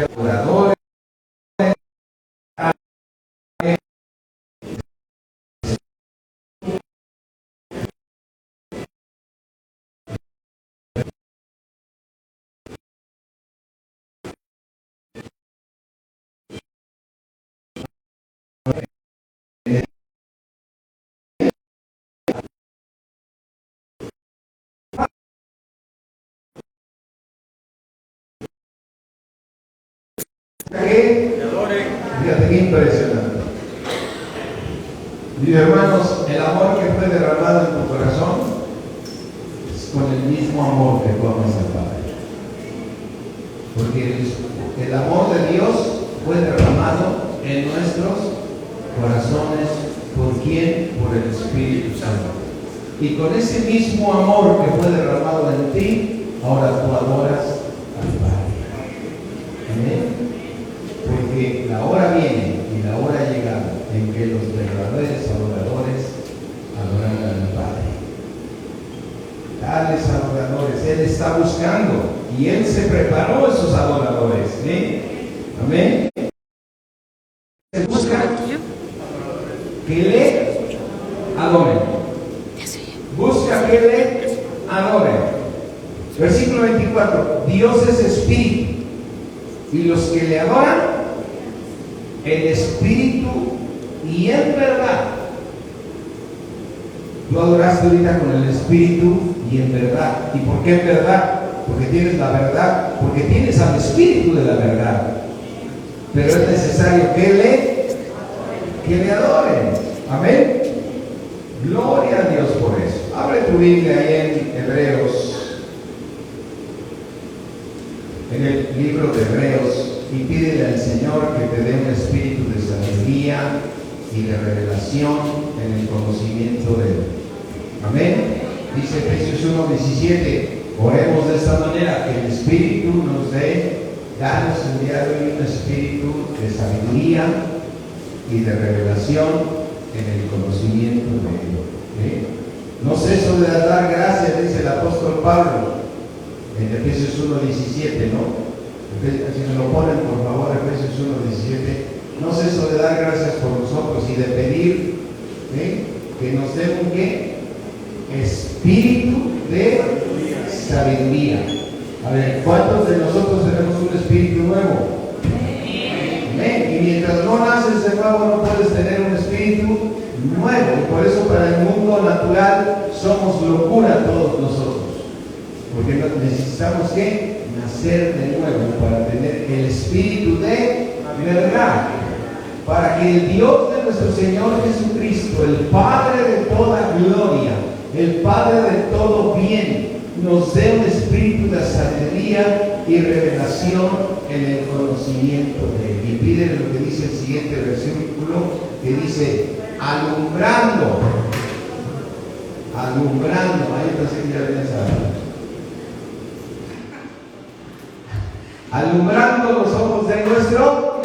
adoradores, fíjate qué impresionante. Mis hermanos, el amor que fue derramado en tu corazón es con el mismo amor que tú amas al Padre. Porque el amor de Dios fue derramado en nuestros corazones. ¿Por quién? Por el Espíritu Santo. Y con ese mismo amor que fue derramado en ti, ahora tú adoras al Padre. Amén. Porque la hora viene y la hora ha llegado en que los verdaderos adoradores adorarán al Padre. Tales adoradores Él está buscando y Él se preparó esos adoradores. Amén. Se busca que le adoren. Busca que le adoren. Versículo 24. Dios es espíritu y los que le adoran en espíritu y en verdad. Tú adoraste ahorita con el espíritu y en verdad. ¿Y por qué en verdad? Porque tienes la verdad, porque tienes al espíritu de la verdad. Pero es necesario que le adoren. Amén. Gloria a Dios por eso. Abre tu Biblia ahí en Hebreos, en el libro de Hebreos, y pídele al Señor que te dé un espíritu de sabiduría y de revelación en el conocimiento de Él. Amén. Dice Efesios 1:17, oremos de esta manera, que el Espíritu nos dé, danos el día de hoy un espíritu de sabiduría y de revelación en el conocimiento de Él. No ceso de dar gracias, dice el apóstol Pablo en Efesios 1:17, ¿no? Si me lo ponen, por favor, Efesios 1:17. No ceso de dar gracias por nosotros y de pedir que nos dé un ¿qué? Espíritu de sabiduría. A ver, ¿cuántos de nosotros tenemos un espíritu nuevo? Amén. Y mientras no naces de nuevo, no puedes tener un espíritu nuevo. Y por eso para el mundo natural somos locura todos nosotros. Porque necesitamos ¿qué? Nacer de nuevo para tener el espíritu de verdad. Para que el Dios de nuestro Señor Jesucristo, el Padre de toda gloria, el Padre de todo bien, nos dé un espíritu de sabiduría y revelación en el conocimiento de Él. Y pídele lo que dice el siguiente versículo, que dice, alumbrando, ahí pensé que ya vienes alumbrando los ojos de nuestro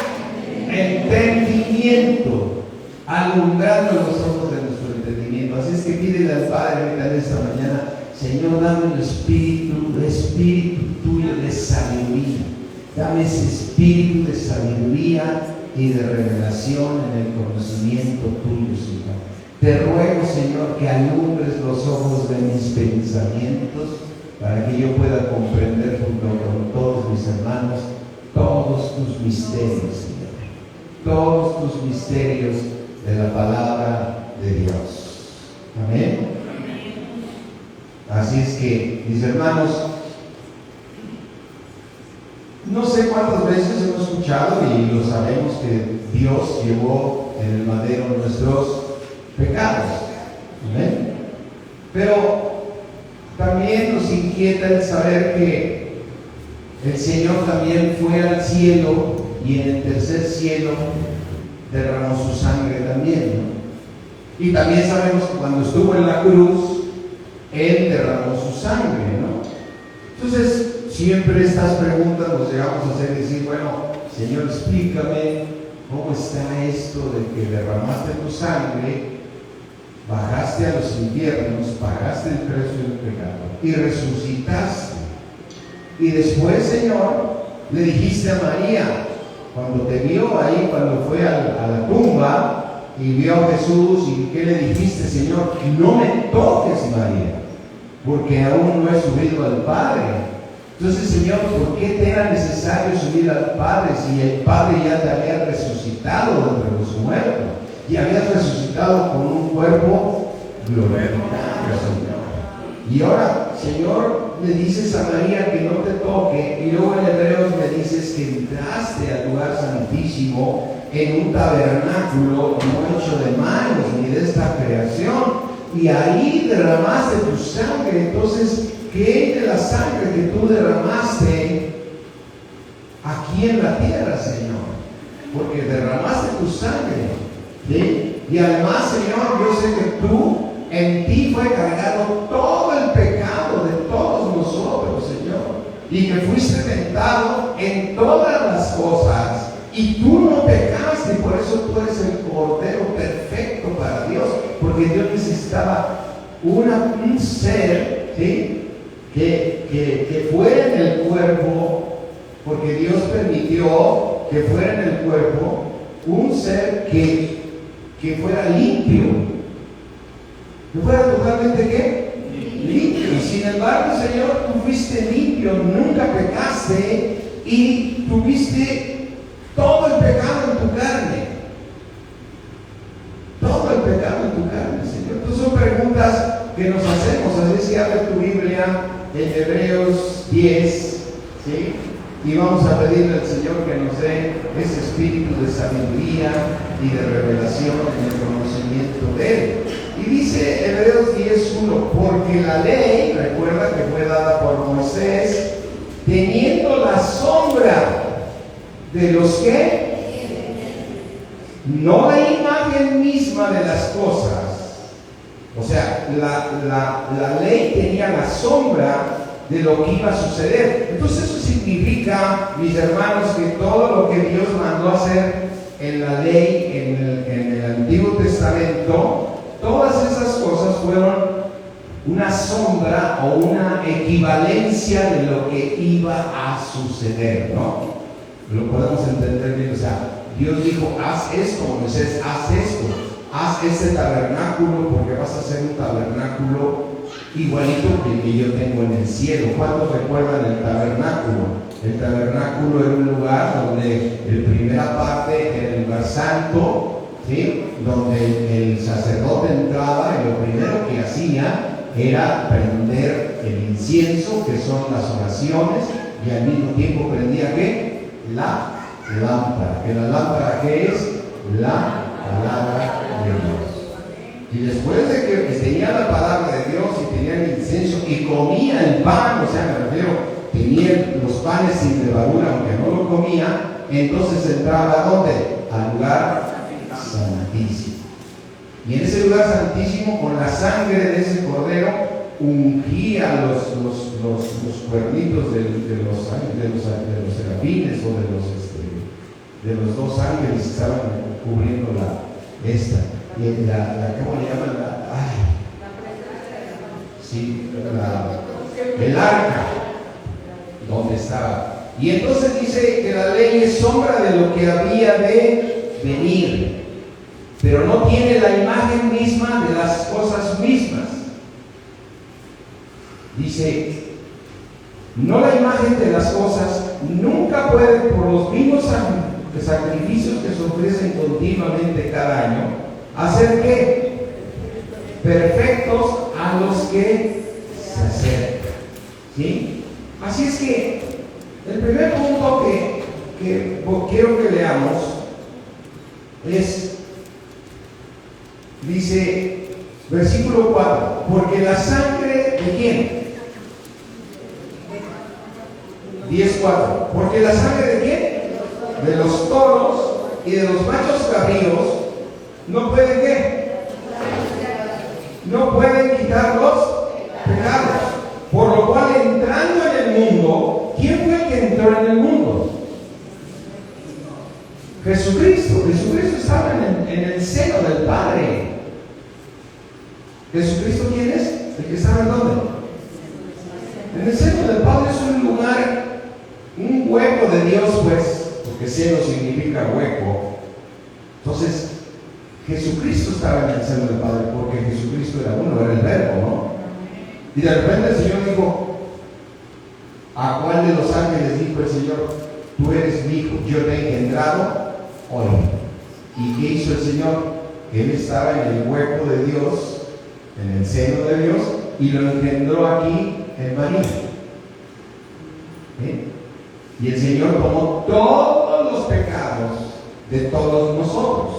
entendimiento, alumbrando los ojos de nuestro entendimiento. Así es que pídele al Padre ahorita en esta mañana, Señor, dame el espíritu tuyo de sabiduría, dame ese espíritu de sabiduría y de revelación en el conocimiento tuyo, Señor. Te ruego, Señor, que alumbres los ojos de mis pensamientos para que yo pueda comprender junto con todos mis hermanos todos tus misterios, Señor, todos tus misterios de la palabra de Dios. Amén. Así es que, mis hermanos, no sé cuántas veces hemos escuchado y lo sabemos que Dios llevó en el madero nuestros pecados. Amén. Pero también nos inquieta el saber que el Señor también fue al cielo y en el tercer cielo derramó su sangre también, ¿no? Y también sabemos que cuando estuvo en la cruz, Él derramó su sangre, ¿no? Entonces, siempre estas preguntas nos llegamos a hacer, decir, bueno, Señor, explícame cómo está esto de que derramaste tu sangre, bajaste a los infiernos, pagaste el precio del pecado y resucitaste. Y después, Señor, le dijiste a María, cuando te vio ahí, cuando fue a la tumba y vio a Jesús, y qué le dijiste, Señor? No me toques, María, porque aún no he subido al Padre. Entonces, Señor, ¿por qué te era necesario subir al Padre si el Padre ya te había resucitado de entre los muertos y habías resucitado con un cuerpo glorificado, Señor? Y ahora, Señor, le dices a María que no te toque, y luego en Hebreos me dices que entraste al lugar santísimo en un tabernáculo no hecho de manos ni de esta creación, y ahí derramaste tu sangre. Entonces, ¿qué es de la sangre que tú derramaste aquí en la tierra, Señor? Porque derramaste tu sangre, ¿sí? Y además, Señor, yo sé que tú, en ti fue cargado todo el pecado de todos nosotros, Señor, y que fuiste tentado en todas las cosas, y tú no pecaste, por eso tú eres el Cordero perfecto para Dios, porque Dios necesitaba un ser, ¿sí?, que fuera en el cuerpo, porque Dios permitió que fuera en el cuerpo un ser que fuera limpio, que fuera totalmente ¿qué? Limpio. Y sin embargo, Señor, tú fuiste limpio, nunca pecaste y tuviste todo el pecado en tu carne. Todo el pecado en tu carne, Señor. Entonces son preguntas que nos hacemos. Así es que abre tu Biblia en Hebreos 10, ¿sí? Y vamos a pedirle al Señor que nos dé ese espíritu de sabiduría y de revelación en el conocimiento de Él. Y dice Hebreos 10:1, porque la ley, recuerda que fue dada por Moisés, teniendo la sombra de los que, no la imagen misma de las cosas. O sea, la ley tenía la sombra de lo que iba a suceder. Entonces eso significa, mis hermanos, que todo lo que Dios mandó hacer en la ley, en el Antiguo Testamento, todas esas cosas fueron una sombra o una equivalencia de lo que iba a suceder, ¿no? Lo podemos entender bien. O sea, Dios dijo, haz esto, Moisés, haz esto, haz este tabernáculo, porque vas a hacer un tabernáculo igualito que el que yo tengo en el cielo. ¿Cuántos recuerdan el tabernáculo? El tabernáculo era un lugar donde la primera parte era el lugar santo, ¿sí?, donde el sacerdote entraba y lo primero que hacía era prender el incienso, que son las oraciones, y al mismo tiempo prendía ¿qué? La lámpara. ¿Que la lámpara qué es? La palabra de Dios. Y después de que tenía la palabra de Dios y tenía el incienso y comía el pan, o sea, me refiero, tenía los panes sin levadura, aunque no lo comía, entonces entraba ¿a dónde? Al lugar santísimo. Y en ese lugar santísimo, con la sangre de ese cordero, ungía los cuernitos de los serafines o de los dos ángeles que estaban cubriendo ¿cómo le llaman? El arca, donde estaba. Y entonces dice que la ley es sombra de lo que había de venir, pero no tiene la imagen misma de las cosas mismas. Dice, no la imagen de las cosas nunca puede, por los mismos sacrificios que se ofrecen continuamente cada año, hacer ¿qué? Perfectos a los que se acercan, ¿sí? Así es que el primer punto que quiero que leamos es, dice, versículo 4, porque la sangre ¿de quién? 10:4, porque la sangre ¿de quién? De los toros y de los machos cabríos no pueden ¿qué? No pueden quitar los pecados. Por lo cual, entrando en el mundo, ¿quién fue el que entró en el mundo? Jesucristo. Jesucristo estaba en el seno del Padre. ¿Jesucristo quién es? El que estaba en dónde. En el seno del Padre es un lugar, un hueco de Dios, pues, porque seno significa hueco. Entonces, Jesucristo estaba en el seno del Padre, porque Jesucristo era uno, era el Verbo, ¿no? Y de repente el Señor dijo, ¿a cuál de los ángeles dijo el Señor? Tú eres mi hijo, yo te he engendrado hoy. ¿Y qué hizo el Señor? Él estaba en el hueco de Dios, en el seno de Dios, y lo engendró aquí en María. Y el Señor tomó todos los pecados de todos nosotros.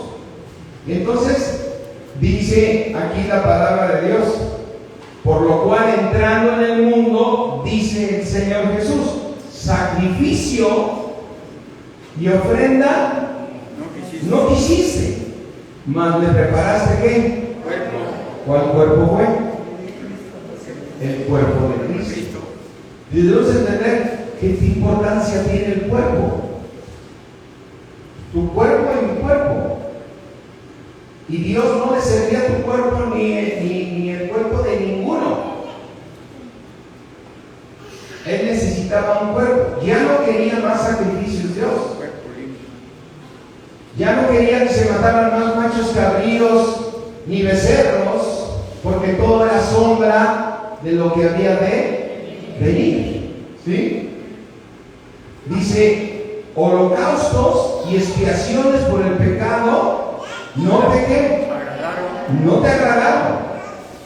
Y entonces dice aquí la palabra de Dios, por lo cual entrando en el mundo, dice el Señor Jesús, sacrificio y ofrenda no quisiste, mas me preparaste ¿qué? Cuerpo. ¿Cuál cuerpo fue? El cuerpo de Cristo. Y debemos entender qué importancia tiene el cuerpo. Tu cuerpo y mi cuerpo. Y Dios no le servía a tu cuerpo ni el cuerpo de ninguno. Él necesitaba un cuerpo. Ya no quería más sacrificios Dios. Ya no quería que se mataran más machos cabríos ni becerros, porque todo era sombra de lo que había de venir. ¿Sí? Dice, holocaustos y expiaciones por el pecado no te agradaron.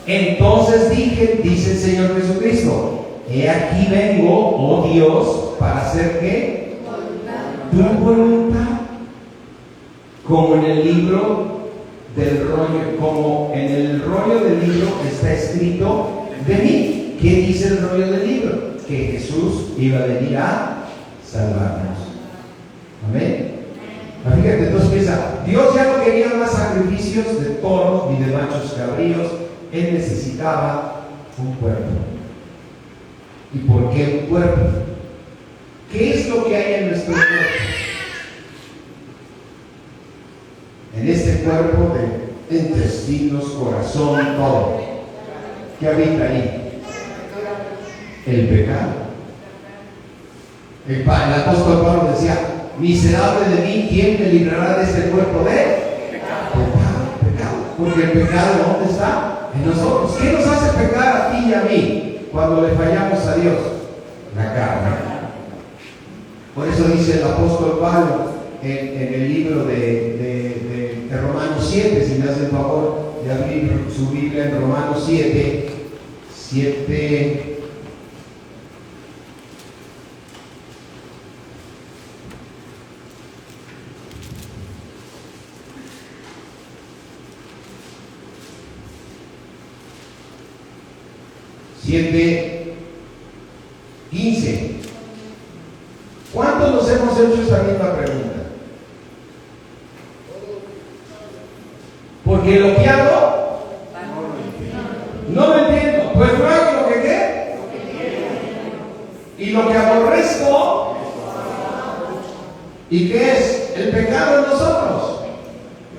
Entonces dije, dice el Señor Jesucristo, he aquí vengo, oh Dios, para hacer ¿qué? Tu voluntad. Como en el libro del rollo, como en el rollo del libro está escrito de mí. ¿Qué dice el rollo del libro? Que Jesús iba a venir a salvarnos. Amén. Fíjate, entonces piensa, Dios ya no quería más sacrificios de toros ni de machos cabríos. Él necesitaba un cuerpo. ¿Y por qué un cuerpo? ¿Qué es lo que hay en nuestro cuerpo? En este cuerpo de intestinos, corazón, todo. ¿Qué habita ahí? El pecado. El apóstol Pablo decía, miserable de mí, ¿quién me librará de este cuerpo de pecado? Porque el pecado, ¿dónde está? En nosotros. ¿Qué nos hace pecar a ti y a mí cuando le fallamos a Dios? La carne. Por eso dice el apóstol Pablo en el libro de Romanos 7, si me hace el favor de abrir su Biblia en Romanos 7. Siete 15. ¿Cuántos nos hemos hecho esta misma pregunta? Porque lo que hago no lo entiendo, pues no hago lo que quiero y lo que aborrezco. ¿Y qué es? El pecado en nosotros,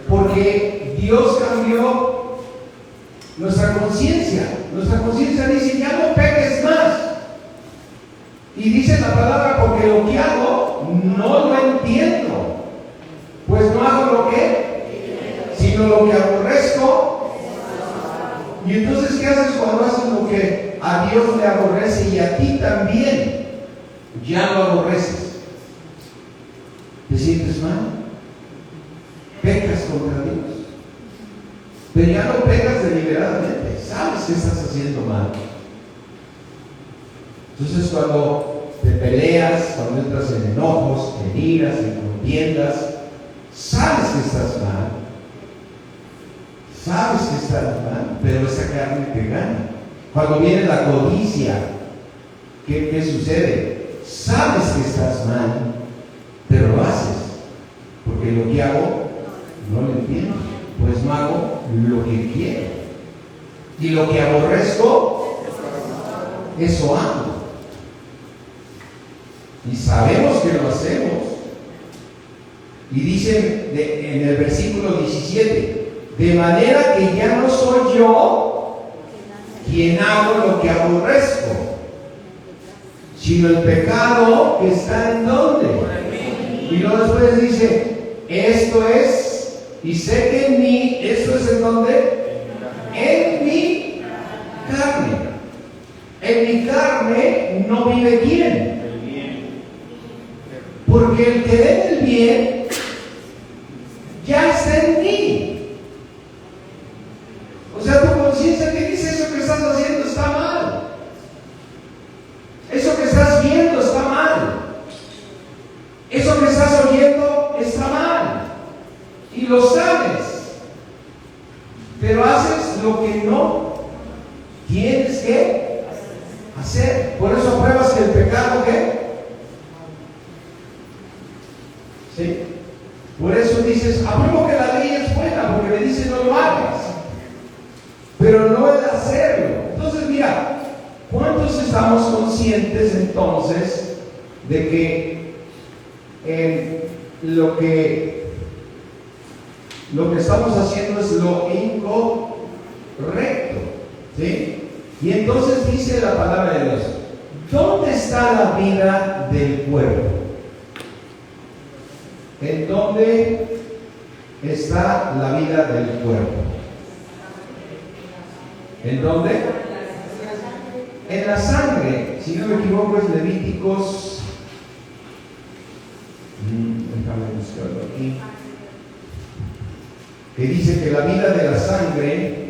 porque Dios cambió nuestra conciencia. Nuestra conciencia dice, ya no peques más. Y dice la palabra, porque lo que hago no lo entiendo, pues no hago lo que, sino lo que aborrezco. Y entonces, ¿qué haces cuando haces lo que a Dios le aborrece y a ti también ya lo aborreces? ¿Te sientes mal? Pecas contra Dios, pero ya no pecas deliberadamente, sabes que estás haciendo mal. Entonces, cuando te peleas, cuando entras en enojos, en iras, en contiendas, sabes que estás mal, pero esa carne te gana. Cuando viene la codicia, ¿qué sucede? Sabes que estás mal, pero lo haces, porque lo que hago no lo entiendo, pues no hago lo que quiero, y lo que aborrezco, eso hago. Y sabemos que lo hacemos. Y dice en el versículo 17, de manera que ya no soy yo quien hago lo que aborrezco, sino el pecado que está en ¿dónde? Y luego después dice, esto es, y sé que en mí, ¿esto es en dónde? En mi carne. En mi carne no vive ¿quién? Porque el que dé el bien ya está en mí. O sea, tu conciencia te dice, eso que estás haciendo está mal. Eso que estás viendo está mal. Eso que estás oyendo está mal. Y lo sabes. Pero haces lo que no tienes que hacer. Por eso pruebas que el pecado, ¿qué? ¿Sí? Por eso dices, apruebo que la ley es buena, porque me dice no lo hagas. Pero no el hacerlo. Entonces, mira, ¿cuántos estamos conscientes entonces de que lo que estamos haciendo es lo incorrecto? ¿Sí? Y entonces dice la palabra de Dios, ¿dónde está la vida del cuerpo? ¿En dónde está la vida del cuerpo? ¿En dónde? En la sangre. Si no me equivoco es Levíticos. Déjame buscarlo aquí. Que dice que la vida de la sangre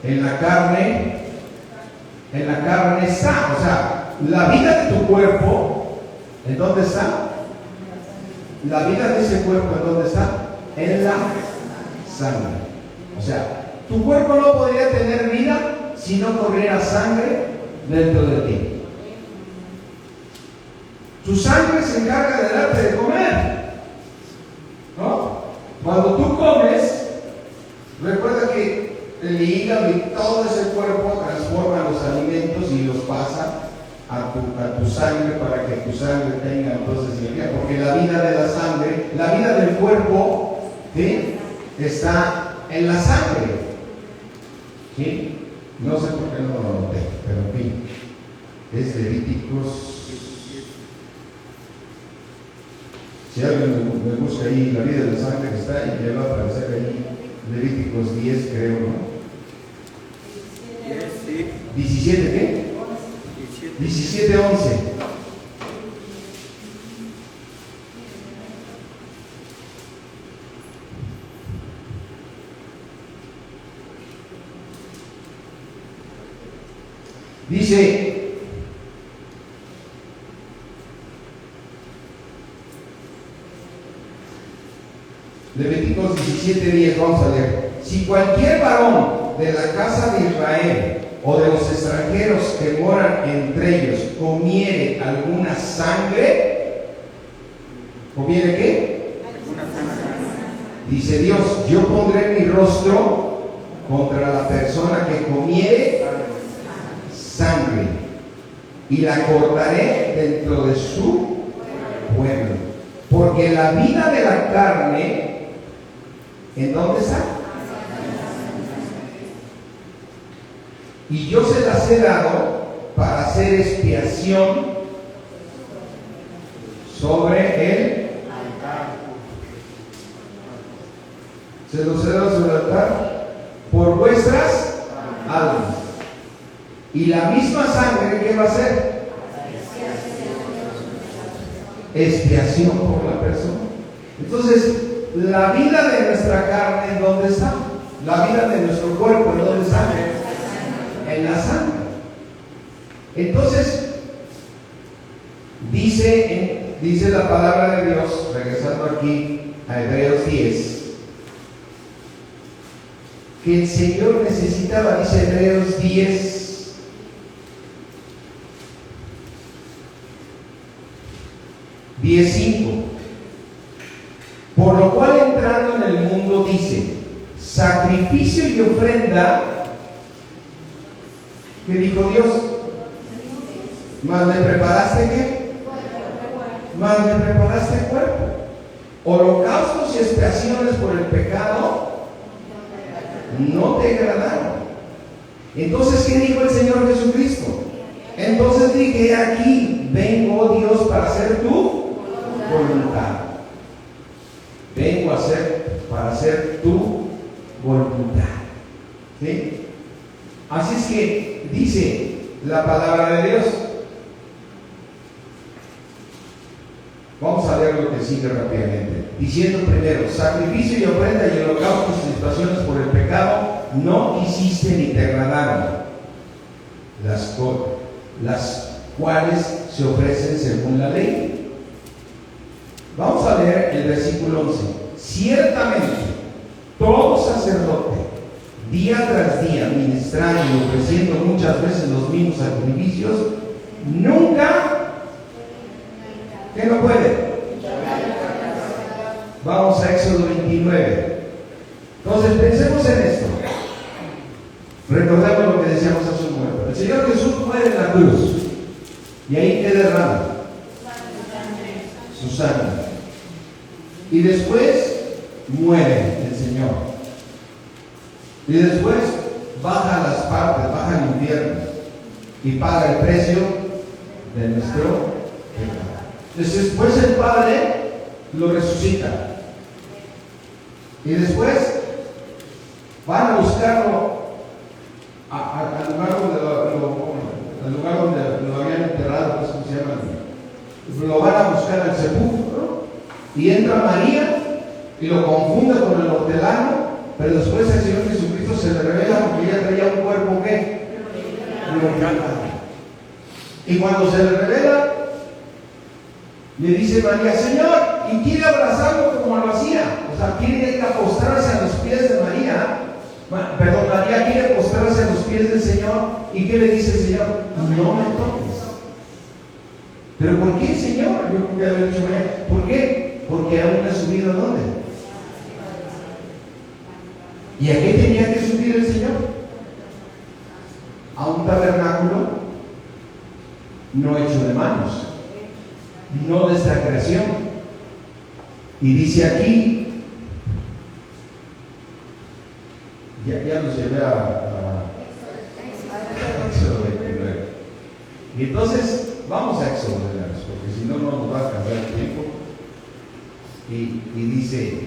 en la carne está. O sea, la vida de tu cuerpo, ¿en dónde está? La vida de ese cuerpo, ¿en dónde está? En la sangre. O sea, tu cuerpo no podría tener vida si no corriera sangre dentro de ti. Tu sangre se encarga de darte de comer, ¿no? Cuando tú comes, recuerda que el hígado y todo ese cuerpo transforma los alimentos y los pasa a tu sangre para que tu sangre tenga entonces energía, porque la vida de la sangre, la vida del cuerpo, ¿sí?, está en la sangre. ¿Sí? No sé por qué no lo noté, pero en fin, es Levíticos. Si alguien me busca ahí la vida de la sangre que está ahí, ya va a aparecer ahí Levíticos 10, creo, ¿no? 17, ¿qué? 17:11. Dice, Levíticos 17:10, vamos a leer. Si cualquier varón de la casa de Israel o de los extranjeros que moran entre ellos comiere alguna sangre, ¿comiere qué? Dice Dios, yo pondré mi rostro contra la persona que comiere sangre y la cortaré dentro de su pueblo, porque la vida de la carne, ¿en dónde está? Y yo se las he dado para hacer expiación sobre el altar. Se los he dado sobre el altar por vuestras almas. Y la misma sangre, ¿qué va a hacer? Expiación por la persona. Entonces, la vida de nuestra carne, ¿en dónde está? La vida de nuestro cuerpo, ¿en dónde está? En la sangre. Entonces, dice la palabra de Dios, regresando aquí a Hebreos 10, que el Señor necesitaba, dice Hebreos 10:5, por lo cual entrando en el mundo dice, sacrificio y ofrenda, ¿qué dijo Dios? ¿Más me preparaste qué? Más me preparaste cuerpo. Holocaustos y expiaciones por el pecado no te agradaron. Entonces, ¿qué dijo el Señor Jesucristo? Entonces dije, aquí vengo, Dios, para hacer tu voluntad. Vengo para hacer tu voluntad. ¿Sí? Así es que dice la palabra de Dios. Vamos a leer lo que sigue rápidamente. Diciendo primero, sacrificio y ofrenda y holocaustos y expiaciones por el pecado no hiciste ni te agradaron, las cuales se ofrecen según la ley. Vamos a leer el versículo 11. Ciertamente, todo sacerdote, día tras día, ministrando y ofreciendo muchas veces los mismos sacrificios, nunca, ¿qué no puede? Vamos a Éxodo 29. Entonces pensemos en esto. Recordemos lo que decíamos hace un momento. El Señor Jesús muere en la cruz. Y ahí ¿qué derrama? Su sangre. Y después muere el Señor. Y después baja a las partes, baja al infierno y paga el precio de nuestro pecado. Entonces después el Padre lo resucita. Y después van a buscarlo al lugar donde lo habían enterrado, ¿cómo se llama? Lo van a buscar al sepulcro y entra María y lo confunde con el hortelano, pero después el Señor Jesucristo se le revela porque ella traía un cuerpo ¿qué? Y cuando se le revela, le dice María, Señor, y quiere abrazarlo como lo hacía, o sea, quiere postrarse a los pies de María. María quiere postrarse a los pies del Señor. ¿Y qué le dice el Señor? No me toques. ¿Pero por qué, Señor? Yo creo que había dicho María. ¿Por qué? Porque aún no ha subido ¿a dónde? ¿Y a qué tenía que subir el Señor? A un tabernáculo no hecho de manos, no de esta creación. Y dice aquí, ya nos llevé a Éxodo 29. Y entonces vamos a Éxodo 29, porque si no, no nos va a alcanzar el tiempo. Y dice,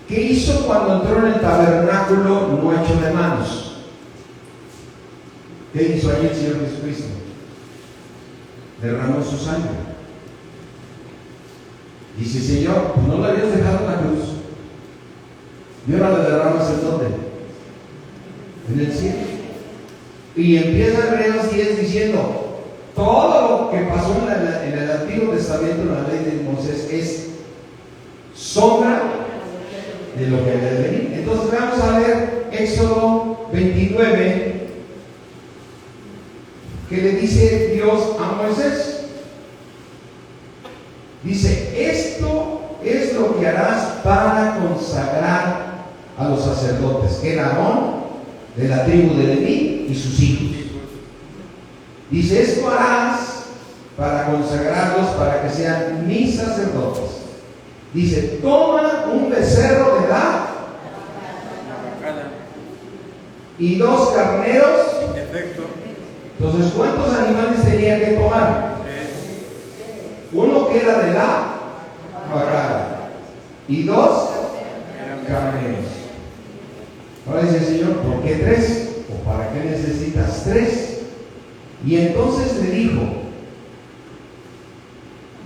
¿qué hizo cuando entró en el tabernáculo no hecho de manos? ¿Qué hizo ahí el Señor Jesucristo? Derramó su sangre. Dice, Señor, pues no lo habías dejado en la cruz. Y ahora lo derramas en dónde? En el cielo. Y empieza Hebreos 10 diciendo, todo lo que pasó en el Antiguo Testamento, en la ley de Moisés, es sombra de lo que había de venir. Entonces vamos a ver Éxodo 29, que le dice Dios a Moisés. Dice, esto es lo que harás para consagrar a los sacerdotes, que era Aarón, de la tribu de Leví, y sus hijos. Dice, esto harás para consagrarlos, para que sean mis sacerdotes. Dice, toma un becerro de la y 2 carneros. Entonces, ¿cuántos animales tenía que tomar? Uno que era de la vacada y 2 carneros. Ahora dice el Señor, ¿por qué 3? ¿O para qué necesitas 3? Y entonces le dijo,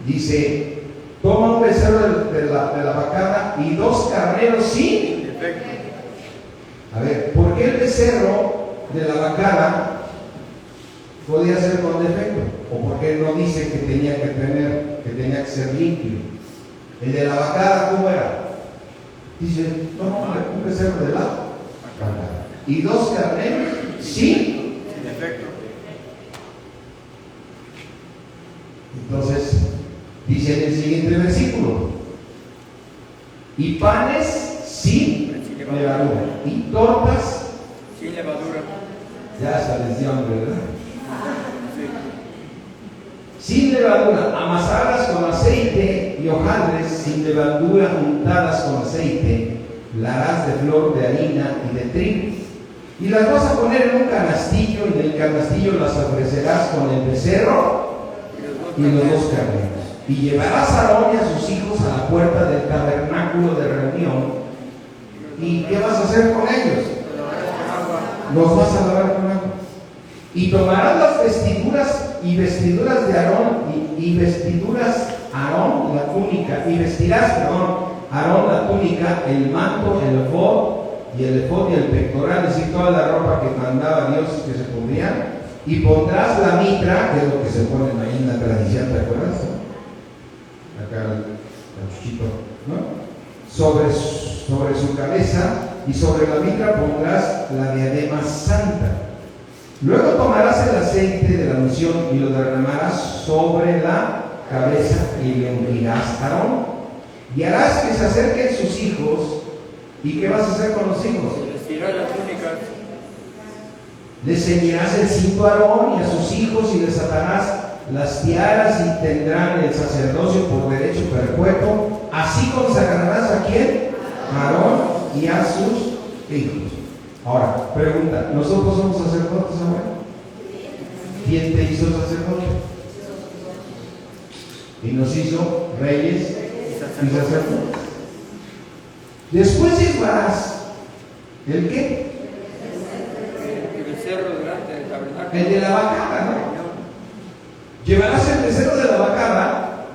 dice, toma un becerro de la vacada y 2 carneros sin defecto. A ver, ¿por qué el becerro de la vacada podía ser con defecto? ¿O por qué no dice que tenía que ser limpio? El de la vacada, ¿cómo era? Dice, toma un becerro de la vacada y 2 carneros sin defecto. Entonces dice en el siguiente versículo, y panes sin levadura y tortas sin levadura. Ya se les dio hambre, ¿verdad? Sin levadura, amasadas con aceite y hojaldres sin levadura untadas con aceite, la harás de flor de harina y de trigo. Y las vas a poner en un canastillo en el canastillo las ofrecerás con el becerro y los dos carneros. Y llevarás a Aarón y a sus hijos a la puerta del tabernáculo de reunión. ¿Y qué vas a hacer con ellos? Los vas a lavar con agua. Y tomarás las vestiduras y vestiduras de Aarón y vestiduras Aarón la túnica y vestirás, Aarón la túnica, el manto, el efod y el pectoral, es decir, toda la ropa que mandaba Dios que se pondrían, y pondrás la mitra, que es lo que se ponen ahí en la tradición, ¿te acuerdas? Acá el chuchito, ¿no? Sobre su cabeza, y sobre la mitra pondrás la diadema santa. Luego tomarás el aceite de la unción y lo derramarás sobre la cabeza y le ungirás a Aarón. Y harás que se acerquen sus hijos. ¿Y qué vas a hacer con los hijos? Vestirás las túnicas. Les ceñirás el cinto a Aarón y a sus hijos y les atarás las tiaras y tendrán el sacerdocio por derecho perpetuo. Así consagrarás ¿a quién? A Aarón y a sus hijos. Ahora, pregunta, ¿nosotros somos sacerdotes ahora? ¿Quién te hizo sacerdote? Y nos hizo reyes y sacerdotes. Después llevarás ¿el qué? El becerro delante del tabernáculo. El de la vacada, ¿no? Llevarás el becerro de la vacada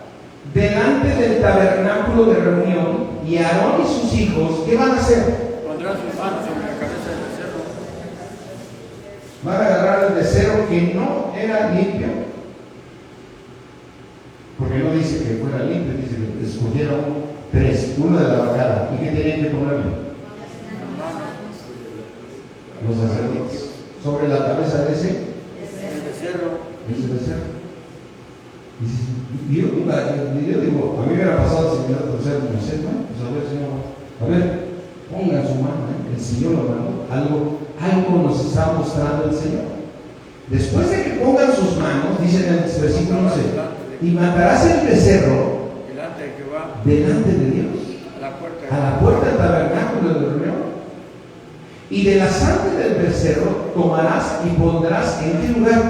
delante del tabernáculo de reunión, y Aarón y sus hijos, ¿qué van a hacer? Pondrán sus manos sobre la cabeza del becerro. Van a agarrar el becerro que no era limpio, porque no dice que fuera limpio, dice que escogieron 3, uno de la vacada. ¿Y qué tenían que ponerle? Los sacerdotes. Sobre la cabeza de ese becerro. Y yo digo, a mí me hubiera pasado si me hubiera pasado con Moisés, ¿no? Pues a ver, Señor, a ver, pongan su mano, el Señor lo mandó. Algo nos está mostrando el Señor. Después de que pongan sus manos, dice en el versículo 11, y matarás el becerro delante de Dios, a la puerta del tabernáculo de reunión, y de la sangre del becerro tomarás y pondrás ¿en qué lugar?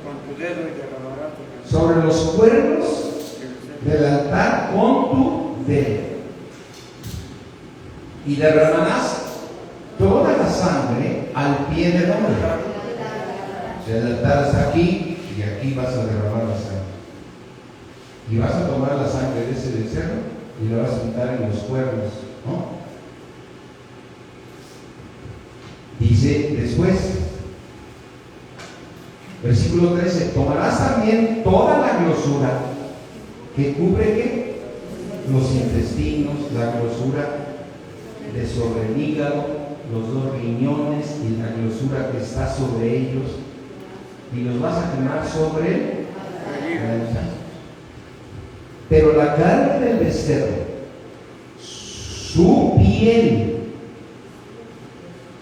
Con tu dedo y derramarás Sobre los cuernos del altar con tu dedo, y derramarás toda la sangre al pie del hombre. O sea, el altar está aquí y aquí vas a derramar la sangre. Y vas a tomar la sangre de ese becerro y la vas a untar en los cuernos, ¿no? Dice después, versículo 13, tomarás también toda la grosura que cubre ¿qué? Los intestinos, la grosura de sobre el hígado, los 2 riñones y la grosura que está sobre ellos, y los vas a quemar sobre el altar. Pero la carne del becerro, su piel,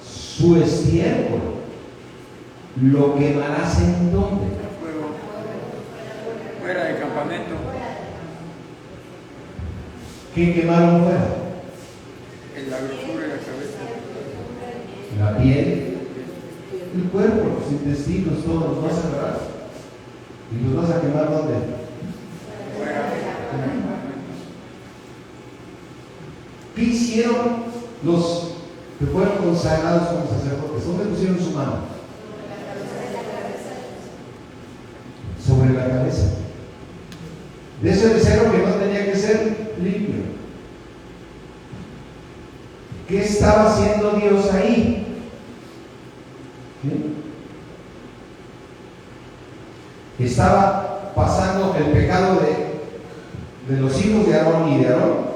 su estiércol, lo quemarás ¿en dónde? fuego fuera del campamento. ¿Qué quemaron fuera? En la grosura y la cabeza. La piel, el cuerpo, los intestinos, todos los vas a agarrar y los vas a quemar ¿dónde? Fuera. ¿Qué hicieron los que fueron consagrados como sacerdotes? ¿Dónde pusieron su mano? Sobre la cabeza. De ese becerro que no tenía que ser limpio. ¿Qué estaba haciendo Dios ahí? ¿Sí? Estaba pasando el pecado de los hijos de Aarón y de Aarón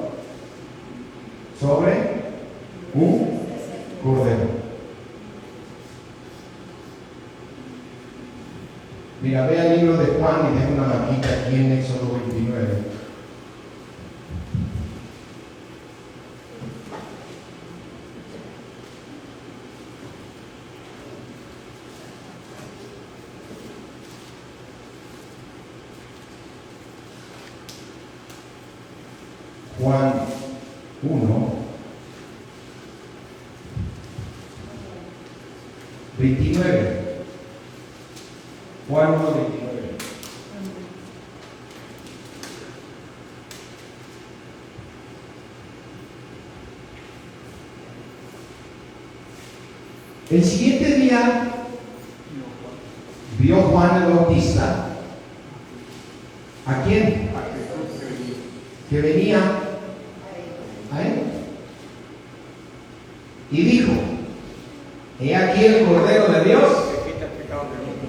sobre un cordero. Mira, ve al libro de Juan y deja una marquita aquí en Éxodo 29. Juan 1. 29. Juan 1, 29. El siguiente día vio Juan el Bautista. ¿A quién? Que venía a él. Y dijo: he aquí el Cordero de Dios Que quita el pecado del mundo.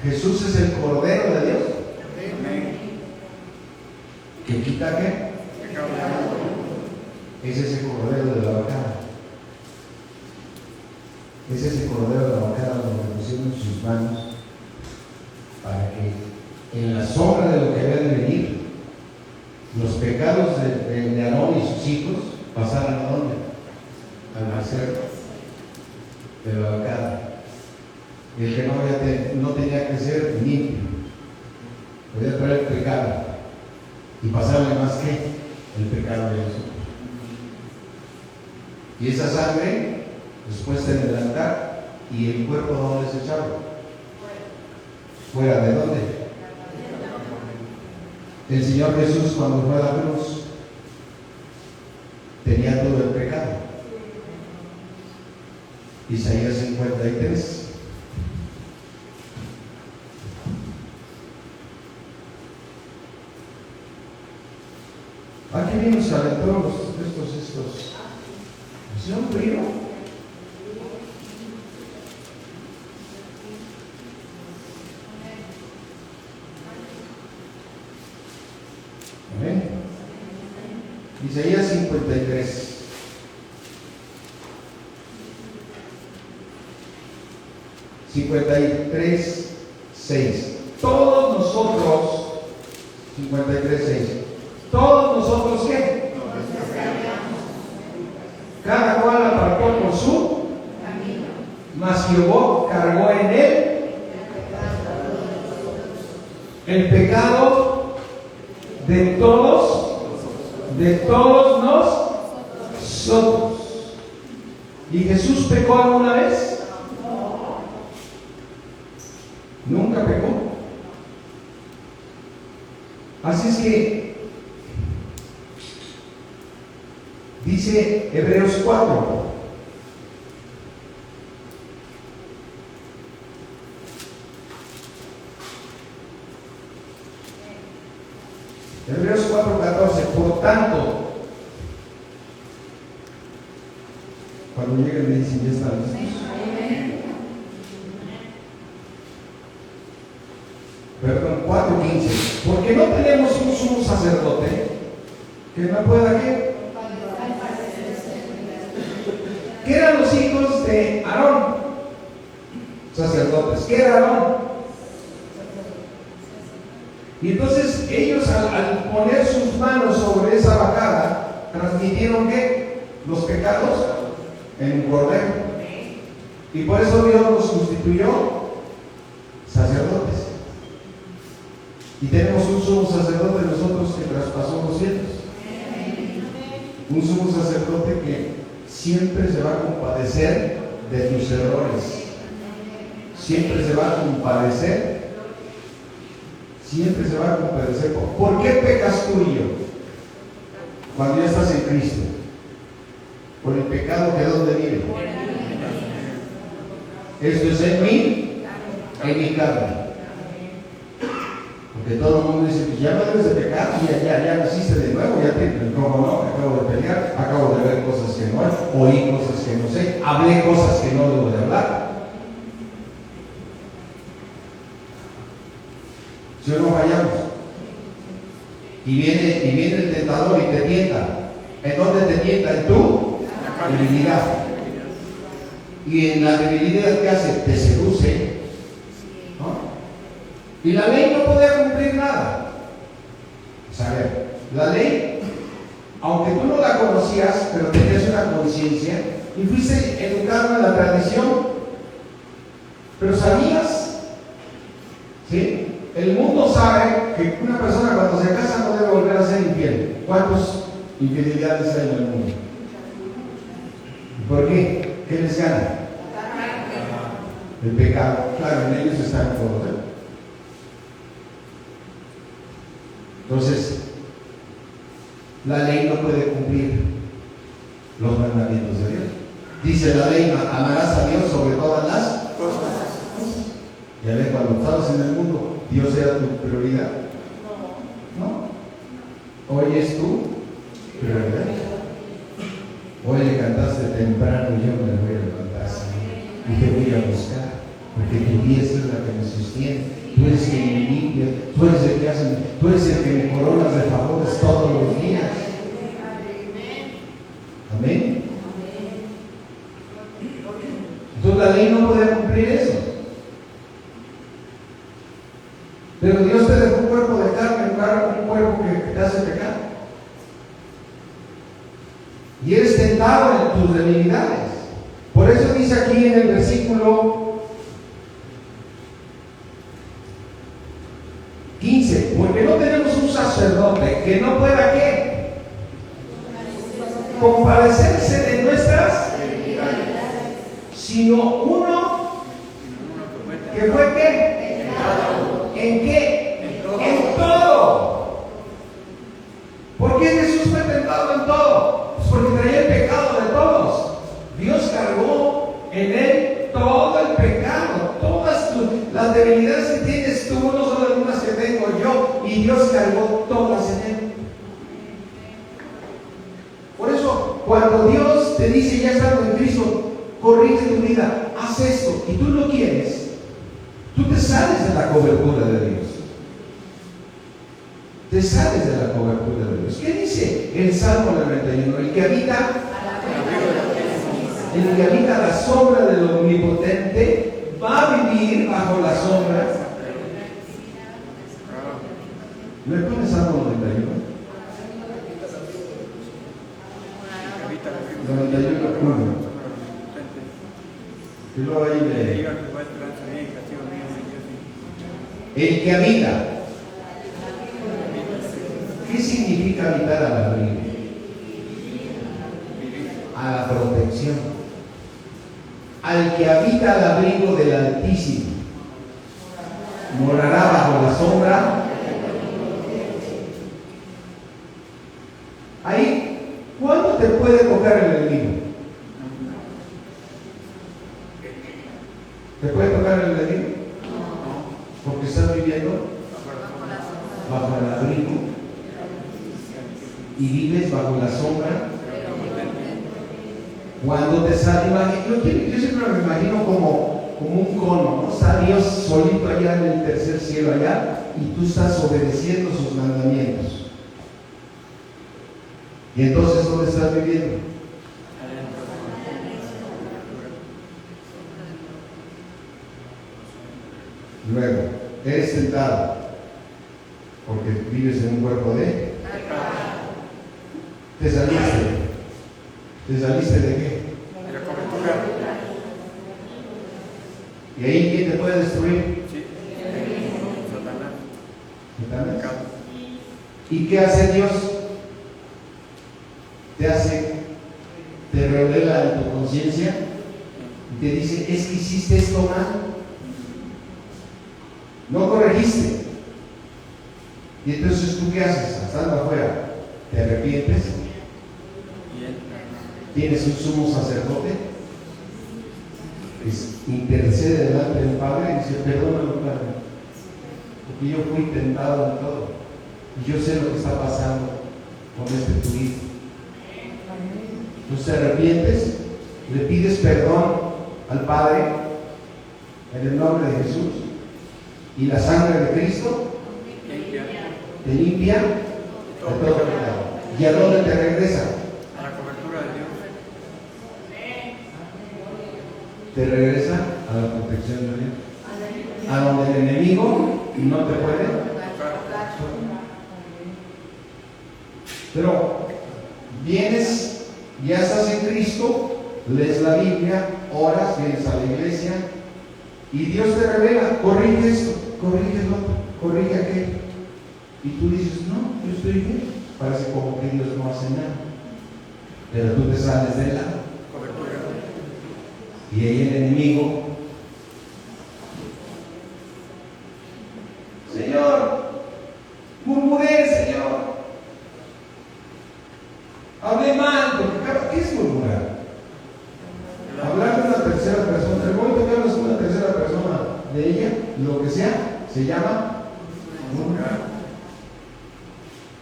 Jesús es el Cordero de Dios Amén. que quita qué. Pecado del mundo. Es ese Cordero de la vacada. Es ese Cordero de la vacada donde pusieron sus manos para que en la sombra de lo que había de venir, los pecados de Aarón y sus hijos pasaran a dónde? Al nacer de la vacada. Y el que no tenía que ser limpio, podía traer el pecado y pasarle más que el pecado de nosotros. Y esa sangre después en el altar, y el cuerpo ¿dónde se echaba? ¿Fuera de dónde? El Señor Jesús, cuando fue a la cruz, tenía todo el pecado. Isaías 53. Aquí bien nos calentó estos. ¿Es un frío? Amén. Isaías 53. Todos nosotros, 53:6. Todos nosotros, ¿qué? Cada cual apartó por su camino, mas Jehová cargó en él el pecado de todos nosotros. ¿Y Jesús pecó alguna vez? Nunca pecó. Así es que dice Hebreos 4. Hebreos 4:14. Por tanto, cuando lleguen me dicen, ya están listos. Perdón, 4:15. Porque no tenemos un sumo sacerdote que no pueda ¿qué? ¿Qué eran los hijos de Aarón? Sacerdotes. ¿Qué era Aarón? Y entonces ellos al poner sus manos sobre esa vacada, transmitieron ¿qué? Los pecados en un cordero. Y por eso Dios los constituyó sacerdotes. Y tenemos un sumo sacerdote nosotros que traspasó los cielos. Un sumo sacerdote que siempre se va a compadecer de tus errores. Siempre se va a compadecer. Siempre se va a compadecer. ¿Por qué pecas tú y yo? Cuando ya estás en Cristo. Por el pecado que ¿dónde vive? Esto es en mí, en mi carne. Porque todo el mundo dice, pues ya no debes de pecar, ya naciste de nuevo, ¿cómo no? Acabo de pelear, acabo de ver cosas que no hay, oí cosas que no sé, hablé cosas que no debo de hablar. Si no fallamos. Y viene el tentador y te tienta. ¿En dónde te tienta? En tu debilidad. Y en la debilidad que hace, te seduce. ¿No? Y la ley no podía cumplir nada. O sea, a ver, la ley, aunque tú no la conocías, pero tenías una conciencia y fuiste educado en la tradición, pero sabías, ¿sí? El mundo sabe que una persona cuando se casa no debe volver a ser infiel. ¿Cuántas infidelidades hay en el mundo? ¿Por qué? ¿Qué les gana? El pecado. Claro, en ellos están todos, ¿eh? Entonces, la ley no puede cumplir los mandamientos de Dios. Dice la ley, amarás a Dios sobre todas las cosas. Ya ves, cuando estabas en el mundo, Dios era tu prioridad. ¿No? Hoy es tu prioridad. Hoy le cantaste temprano, yo me voy a levantar, Señor, y te voy a buscar, porque tu diestra es la que me sostiene. Tú eres el que me limpia, tú eres el que hace, tú eres el que me coronas de favores todos los días. Amén. Entonces la ley no puede cumplir eso. Pero Dios te dejó un cuerpo de carne, un cuerpo que te hace pecar. Y eres tentado en tus debilidades. Por eso dice aquí en el versículo 15, porque no tenemos un sacerdote que no pueda ¿qué? Compadecerse de nuestras debilidades, sino uno que fue ¿qué? ¿En qué? En todo. ¿Por qué Jesús fue tentado en todo? Pues porque traía el pecado de todos. Dios cargó en él todo el pecado, todas las debilidades que tienes tú, no son algunas que tengo yo, y Dios cargó todas en él. Por eso, cuando Dios te dice, ya estando en Cristo, corrige tu vida, haz esto, y tú lo quieres, tú te sales de la cobertura de Dios. Te sales de la cobertura de Dios. ¿Qué dice el Salmo 91? El que habita la sombra del Omnipotente va a vivir bajo la sombra. ¿Me pones Salmo 91? 91, 1. Y luego ahí el que habita. ¿Qué significa habitar al abrigo? A la protección. Al que habita al abrigo del Altísimo morará bajo la sombra. Ahí, ¿cuándo te puede tocar el enemigo? ¿Te puede tocar el enemigo? Porque estás viviendo bajo el abrigo y vives bajo la sombra. Cuando te sale, yo siempre me imagino como un cono, ¿no? Está Dios solito allá en el tercer cielo allá y tú estás obedeciendo sus mandamientos. Y entonces, ¿dónde estás viviendo? Luego, eres tentado porque vives en un cuerpo de... Te saliste. ¿Te saliste de qué? De la cobertura. ¿Y ahí quién te puede destruir? Sí. Satanás. ¿Y qué hace Dios? Te revela en tu conciencia y te dice, es que hiciste esto mal. No corregiste. Y entonces, ¿tú qué haces? Estando afuera, ¿te arrepientes? Tienes un sumo sacerdote que intercede delante del Padre y dice, perdónalo, Padre, porque yo fui tentado en todo y yo sé lo que está pasando con tu hijo. Entonces te arrepientes, le pides perdón al Padre en el nombre de Jesús y la sangre de Cristo te limpia de todo pecado. ¿Y a dónde te regresa? A la cobertura de Dios. Te regresa a la protección de Dios, a donde el enemigo no te puede tocar. Pero vienes, ya estás en Cristo, lees la Biblia, oras, vienes a la iglesia y Dios te revela, corrige esto, corrige lo otro, corrige aquello. Y tú dices, no, yo estoy bien. Parece como que Dios no hace nada, pero tú te sales de la cobertura. Y ahí el enemigo, Señor, murmuré, Señor, hablé mal, porque ¿qué es murmurar? Hablar de una tercera persona. El momento que hablas de una tercera persona, de ella, lo que sea, se llama murmurar.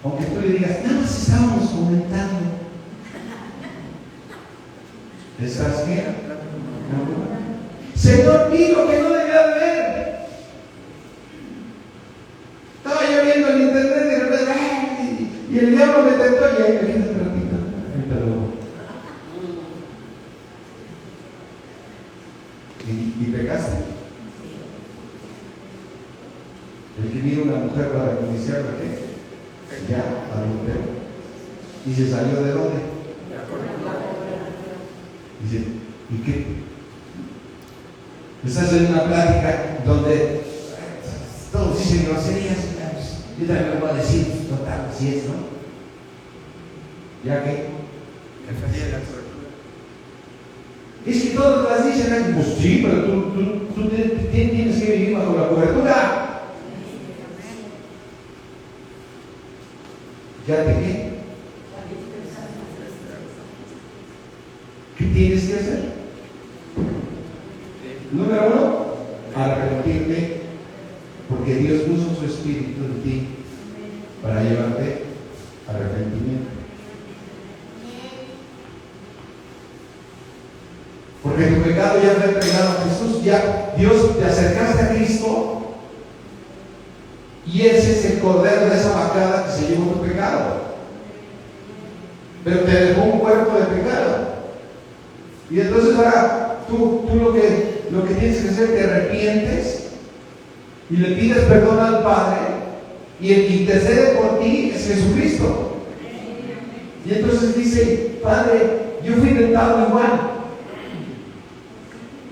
Aunque tú le digas, nada más estábamos comentando. ¿Estás qué? Señor, vi lo que no debía de ver. Estaba yo viendo en internet y de repente, ¡ay! Y el diablo me tentó y ahí me quedé un ratito. Perdón. ¿Y pecaste? El que mira una mujer para iniciarla, ¿qué? Ya, adultero. ¿Y se salió de dónde? Dice, ¿y qué? Estás en una plática donde todos dicen groserías. Yo también lo voy a decir, total, así es, ¿no? ¿Ya qué? Es que todos las dicen, pues sí, pero tú tienes que vivir bajo la cobertura. ¿Ya te qué? ¿Qué tienes que hacer? Número uno, arrepentirte, porque Dios puso su espíritu en ti para llevarte al arrepentimiento. Porque tu pecado ya fue entregado a Jesús, ya Dios te acercaste a Cristo y ese es el cordero de esa vacada que se llevó tu pecado, pero te dejó un cuerpo de pecado. Y entonces ahora tú lo que tienes que hacer, te arrepientes y le pides perdón al Padre, y el que intercede por ti es Jesucristo. Y entonces dice, Padre, yo fui tentado igual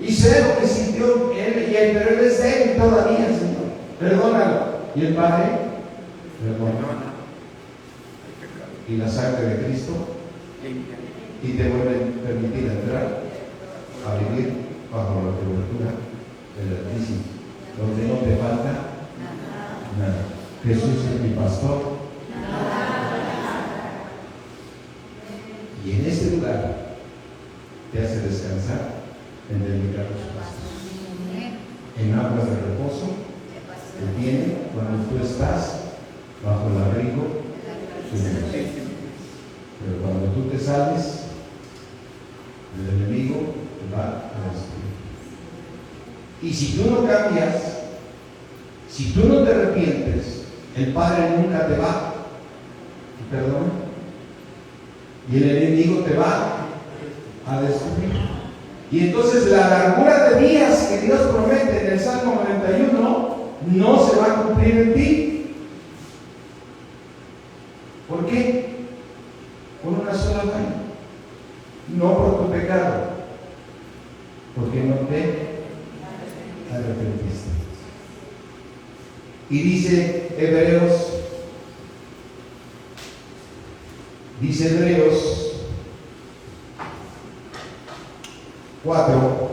y sé lo que sintió él, pero él es débil todavía, Señor, perdónalo. Y el Padre perdona, y la sangre de Cristo y te vuelve a permitir entrar a vivir bajo la cobertura del Altísimo, donde no te falta nada. Jesús es mi pastor, y en este lugar te hace descansar en delicados pastos, en aguas de reposo que tiene cuando tú estás bajo el abrigo de Dios. Pero cuando tú te sales, el enemigo te va a destruir. Y si tú no cambias, si tú no te arrepientes, el Padre nunca te va a perdonar. Y el enemigo te va a destruir. Y entonces la largura de días que Dios promete en el Salmo 91 no se va a cumplir en ti. ¿Por qué? Por una sola falla. No por tu pecado, porque no te arrepentiste. Y dice Hebreos 4.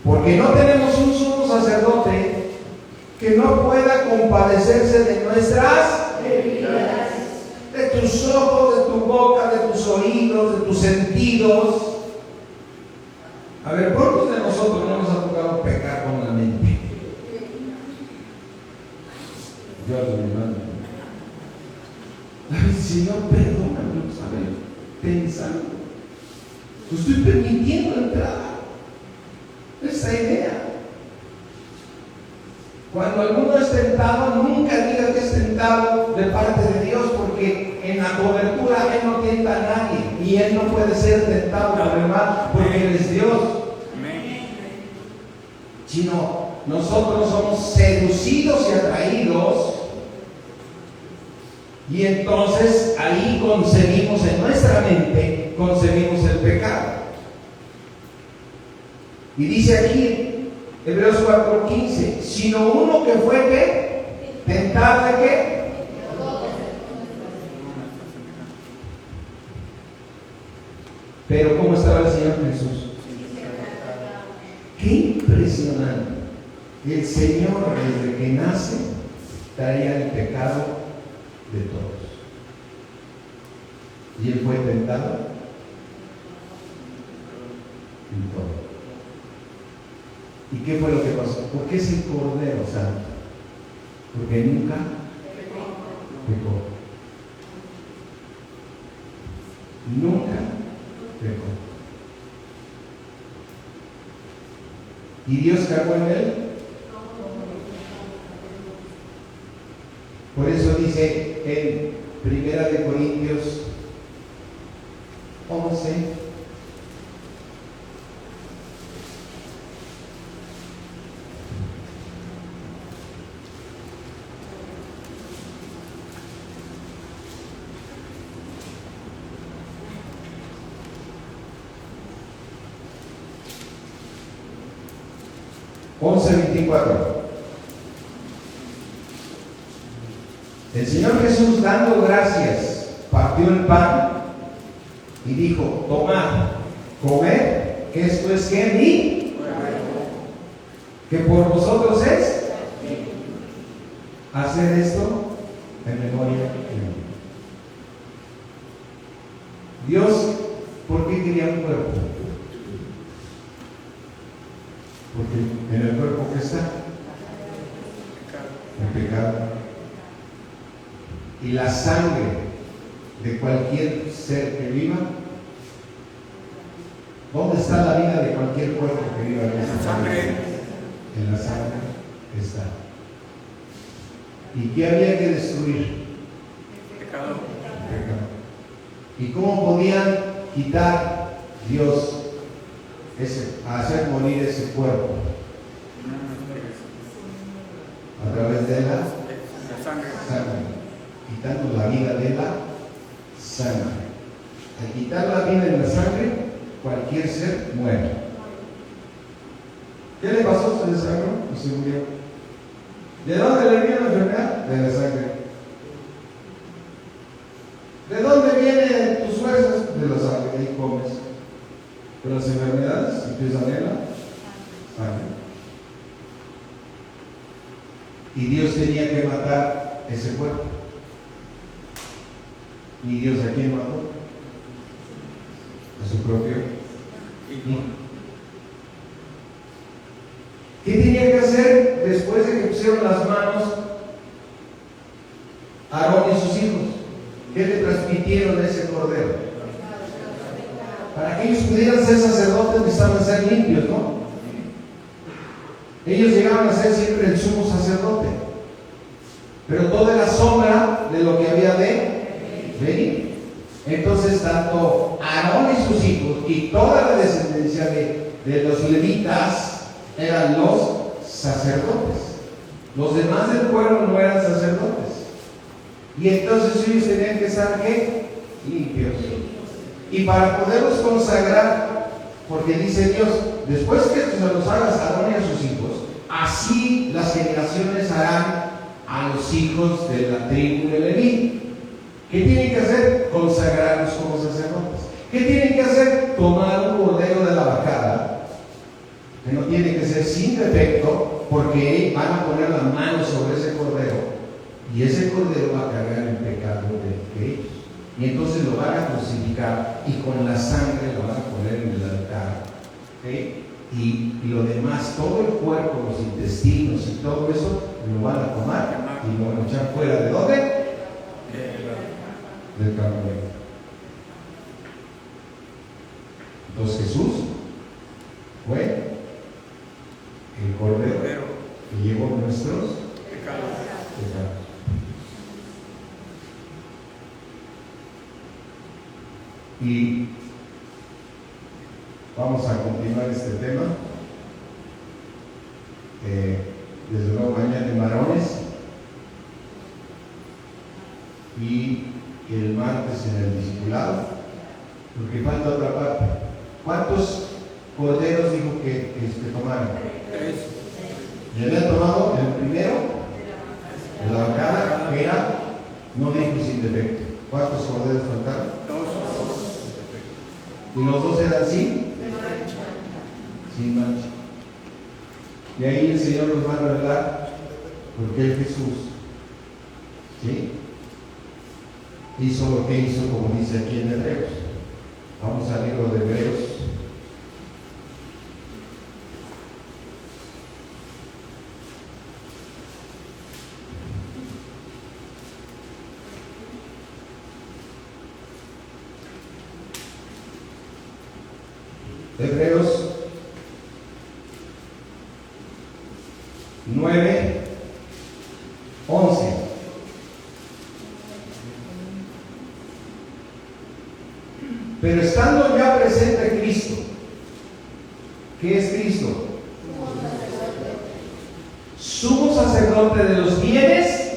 Porque no tenemos un sumo sacerdote que no pueda compadecerse de nuestras debilidades, de tus ojos, de tu boca, de tus oídos, de tus sentidos. A ver, ¿cuántos de nosotros no nos ha tocado pecar con la mente? Dios me manda. Ay, Señor, perdóname, ¿sabes? Pensando. Estoy permitiendo entrar esa idea. Cuando alguno es tentado, nunca diga que es tentado de parte de Dios, porque en la cobertura Él no tienta a nadie y Él no puede ser tentado por el mal, porque Él es Dios. Sino nosotros somos seducidos y atraídos Y entonces ahí concebimos en nuestra mente, concebimos el pecado. Y dice aquí, Hebreos 4:15, sino uno que fue ¿qué? Tentado de qué? Pero ¿cómo estaba el Señor Jesús? Qué impresionante. El Señor desde que nace traía el pecado de todos. Y Él fue tentado en todo. ¿Y qué fue lo que pasó? ¿Por qué es el Cordero Santo? Porque nunca pecó. Nunca pecó. ¿Y Dios cargó en él? Por eso dice en 1 Corintios 11, once 24. El Señor Jesús, dando gracias, partió el pan y dijo: tomad, comed, que esto es que mi, que por vosotros es, hacer esto en memoria de mí. Dios, ¿por qué quería un cuerpo? Porque en el cuerpo que está el pecado. Y la sangre de cualquier ser que viva. ¿Dónde está la vida de cualquier cuerpo que viva? En la sangre. En la sangre está. ¿Y qué había que destruir? Pecado. Pecado. ¿Y cómo podían quitar Dios hacer morir ese cuerpo? A través de la sangre. Quitando la vida de la sangre. Al quitar la vida en la sangre, cualquier ser muere. ¿Qué le pasó? Se desangró y se murió. ¿De dónde le vino la enfermedad? De la sangre. ¿De dónde vienen tus fuerzas? De la sangre. Ahí comes. Pero las enfermedades empiezan en la sangre. Y Dios tenía que matar ese cuerpo. ¿Y Dios a quién mató? A su propio hijo. ¿Qué tenía que hacer después de que pusieron las manos a Aarón y sus hijos? ¿Qué le transmitieron a ese cordero? Para que ellos pudieran ser sacerdotes necesitaban ser limpios, ¿no? Ellos llegaban a ser siempre el sumo sacerdote, pero toda la sombra de lo que había de venir. Entonces tanto Aarón y sus hijos y toda la descendencia de los levitas eran los sacerdotes. Los demás del pueblo no eran sacerdotes. Y entonces ellos tenían que estar ¿qué? Limpios. Y para poderlos consagrar, porque dice Dios, después que se los hagas a Aarón y a sus hijos, así las generaciones harán a los hijos de la tribu de Leví. ¿Qué tienen que hacer? Consagrarlos como sacerdotes. ¿Qué tienen que hacer? Tomar un cordero de la vacada, que no tiene que ser sin defecto, porque van a poner las manos sobre ese cordero, y ese cordero va a cargar el pecado de ellos. Y entonces lo van a crucificar, y con la sangre lo van a poner en el altar. ¿Okay? Y lo demás, todo el cuerpo, los intestinos y todo eso, lo van a tomar y lo van a echar fuera. ¿De dónde? Del campamento. Entonces Jesús fue el cordero que llevó nuestros pecados. Y vamos a continuar este tema. Desde luego mañana en varones. Y el martes en el discipulado, porque falta otra parte. ¿Cuántos corderos dijo que tomaron? 3. ¿Y habían tomado el primero? De la vaca, que era, no dijo sin defecto. ¿Cuántos corderos faltaron? 2. ¿Y los dos eran sin mancha? Y ahí el Señor nos va a revelar por qué Jesús, ¿sí?, hizo lo que hizo, como dice aquí en Hebreos. Vamos al libro de Hebreos. Hebreos 9, 11. Pero estando ya presente Cristo, ¿qué es Cristo? Sumo sacerdote de los bienes,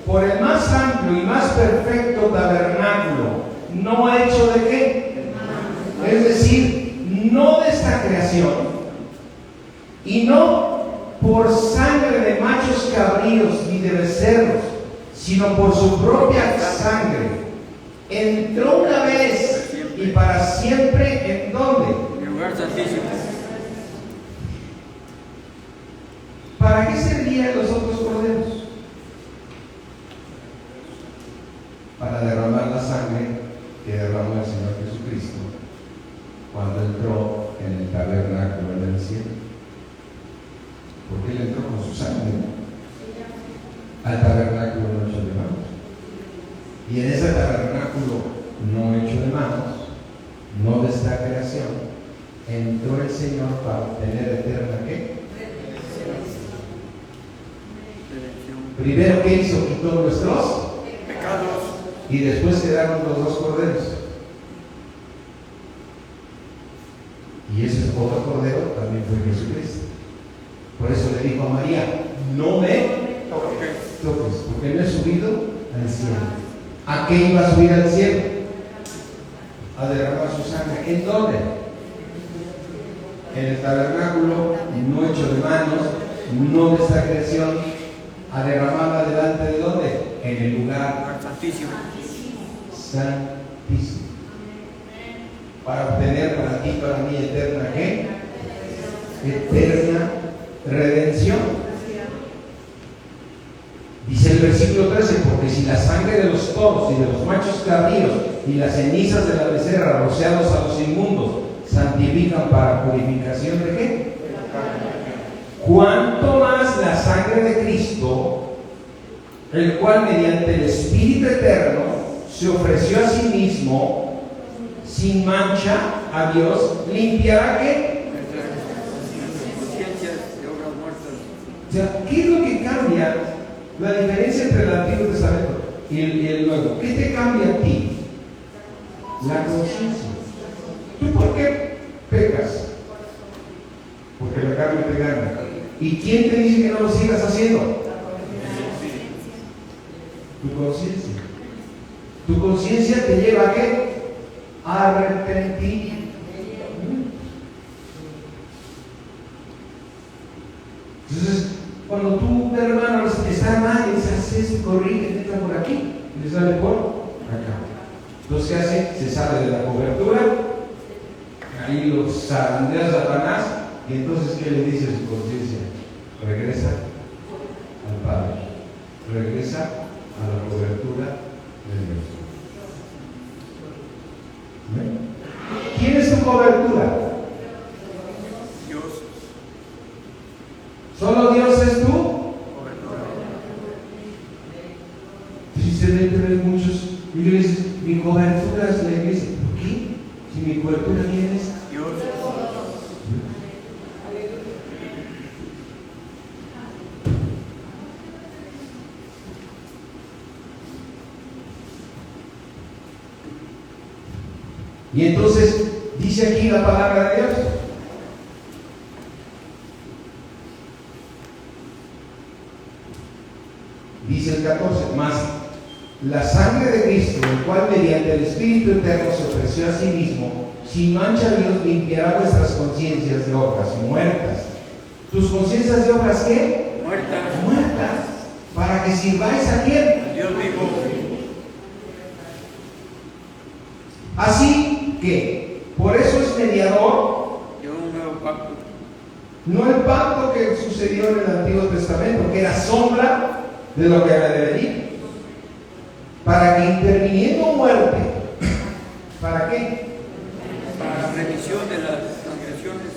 por el más amplio y más perfecto tabernáculo, no hecho de qué, es decir, no de esta creación, y no por sangre de machos cabríos ni de becerros, sino por su propia sangre, entró una vez y para siempre, ¿en dónde? En el lugar santísimo. ¿Para qué servían los otros corderos? Para derramar la sangre que derramó el Señor Jesucristo cuando entró en el tabernáculo en el cielo. Porque Él entró con su sangre, ¿no?, al tabernáculo no hecho de manos. Y en ese tabernáculo no hecho de manos, no de esta creación, entró el Señor para obtener eterna ¿qué? Primero, ¿qué hizo? Quitó nuestros pecados y después quedaron los dos corderos. Y ese otro cordero también fue Jesucristo. Por eso le dijo a María: no me toques, porque no he subido al cielo. ¿A qué iba a subir al cielo? A derramar su sangre. ¿En dónde? En el tabernáculo no hecho de manos, no de esta creación, a derramarla delante de ¿dónde? En el lugar santísimo. santísimo. Para obtener para ti, para mí, eterna ¿qué? Eterna redención. Dice el versículo 13: porque si la sangre de los toros y de los machos cabríos y las cenizas de la becerra rociados a los inmundos santifican para purificación de ¿qué? Cuánto más la sangre de Cristo, el cual mediante el Espíritu eterno se ofreció a sí mismo sin mancha a Dios, limpiará ¿qué? Conciencias de obras muertas. O sea, ¿qué es lo que cambia? La diferencia entre el Antiguo Testamento y el Nuevo. ¿Qué te cambia a ti? La conciencia. ¿Tú por qué pecas? Porque la carne te gana. ¿Y quién te dice que no lo sigas haciendo? Tu conciencia. Tu conciencia te lleva a ¿qué? A arrepentir. Entonces, cuando tú, hermano, está mal, y se hace, corrige, entra por aquí, y le sale por acá. Entonces, ¿qué hace? Se sale de la cobertura, ahí lo zarandea Satanás, y entonces, ¿qué le dice su conciencia? Regresa al Padre, regresa a la cobertura de Dios. ¿Ven? ¿Quién es tu cobertura? Dios. ¿Solo Dios es tú? Tristemente ves muchos iglesias, mi cobertura es la iglesia. ¿Por qué? Si mi cobertura, ¿quién es? Dios. Y entonces dice aquí la palabra de Dios. Dice el 14, más la sangre de Cristo, el cual mediante el Espíritu Eterno se ofreció a sí mismo, sin mancha Dios limpiará vuestras conciencias de obras muertas. ¿Tus conciencias de obras qué? Muertas. Muertas. Para que sirváis a quién? Dios vivo. Así que, por eso es mediador. De un nuevo pacto. No el pacto que sucedió en el Antiguo Testamento, que era sombra de lo que había de venir. Para que interviniendo muerte, ¿para qué? Para la remisión de las transgresiones.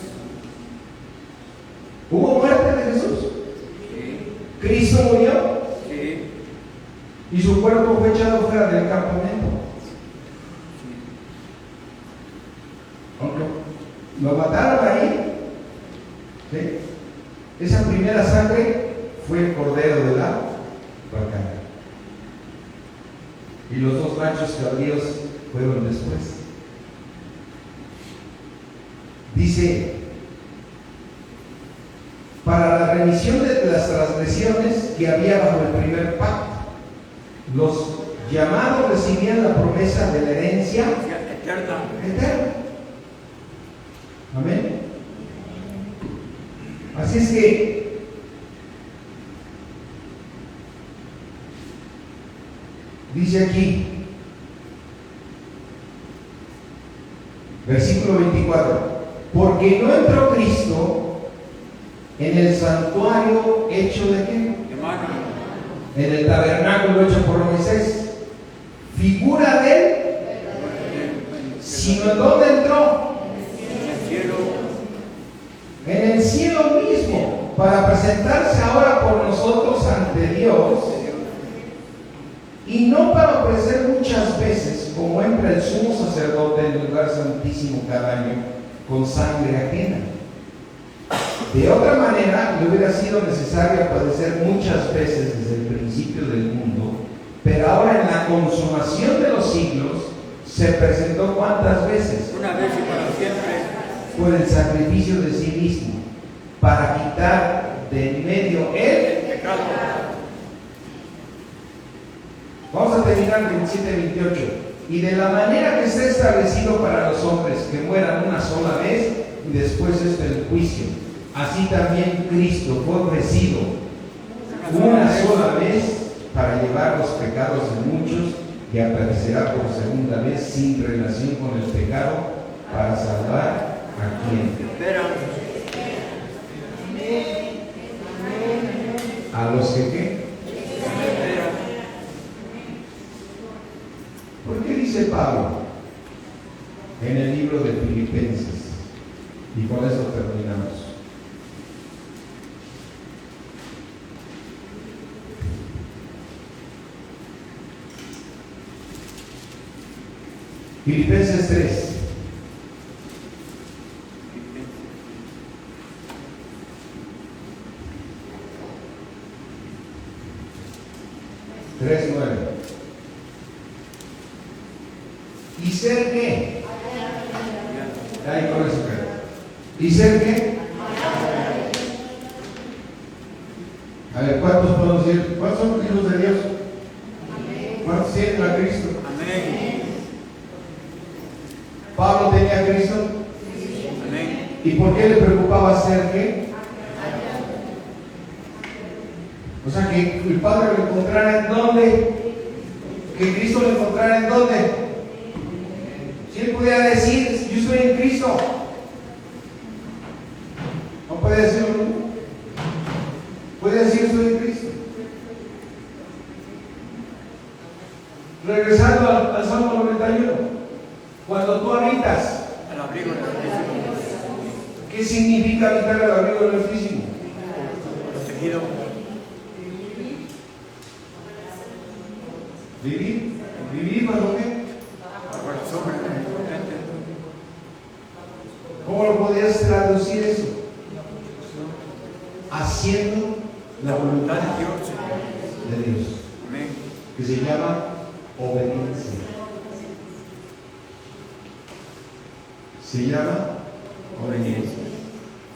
¿Hubo muerte de Jesús? Sí. ¿Cristo murió? Sí. Y su cuerpo fue echado fuera del campamento. Aunque lo mataron ahí, ¿sí? Esa primera sangre fue el cordero de la vaca. Y los dos machos cabríos fueron después. Dice, para la remisión de las transgresiones que había bajo el primer pacto, los llamados recibían la promesa de la herencia eterna. Amén. Así es que dice aquí, versículo 24, porque no entró Cristo en el santuario hecho de qué? De mano. En el tabernáculo hecho por Moisés, figura de él, sino en dónde entró, en el cielo mismo, para presentarse ahora por nosotros ante Dios, y no para ofrecer muchas veces, como entra el sumo sacerdote en el lugar santísimo cada año, con sangre ajena. De otra manera, le hubiera sido necesario padecer muchas veces desde el principio del mundo, pero ahora en la consumación de los siglos, se presentó ¿cuántas veces? Una vez y para siempre. Por el sacrificio de sí mismo, para quitar de en medio el pecado. Vamos a terminar 27-28. Y de la manera que está establecido para los hombres que mueran una sola vez y después el juicio, así también Cristo fue ofrecido una sola vez para llevar los pecados de muchos y aparecerá por segunda vez sin relación con el pecado para salvar a quien. A los que ¿qué? ¿Por qué dice Pablo en el libro de Filipenses? Y con eso terminamos. Filipenses 3. ¿Y ser qué? Ahí con eso. ¿Y ser qué? A ver, ¿cuántos podemos decir? ¿Cuántos son hijos de Dios? ¿Cuántos tienen a Cristo? Amén. ¿Pablo tenía a Cristo? Amén. ¿Y por qué le preocupaba ser qué? O sea, que el Padre lo encontrara en dónde, que Cristo lo encontrara en dónde. Si él pudiera decir, yo estoy en Cristo, no puede decirlo, ¿no? Puede decir, estoy en Cristo. Regresando al Salmo 91, cuando tú habitas, Al abrigo del Altísimo. ¿qué significa habitar al abrigo del Altísimo? Protegido. Vivir, vivir bajo qué? Por la sombra del Omnipotente. ¿Cómo lo podrías traducir eso? Haciendo la voluntad De Dios. de Dios, Amén. que se llama obediencia. Se llama obediencia.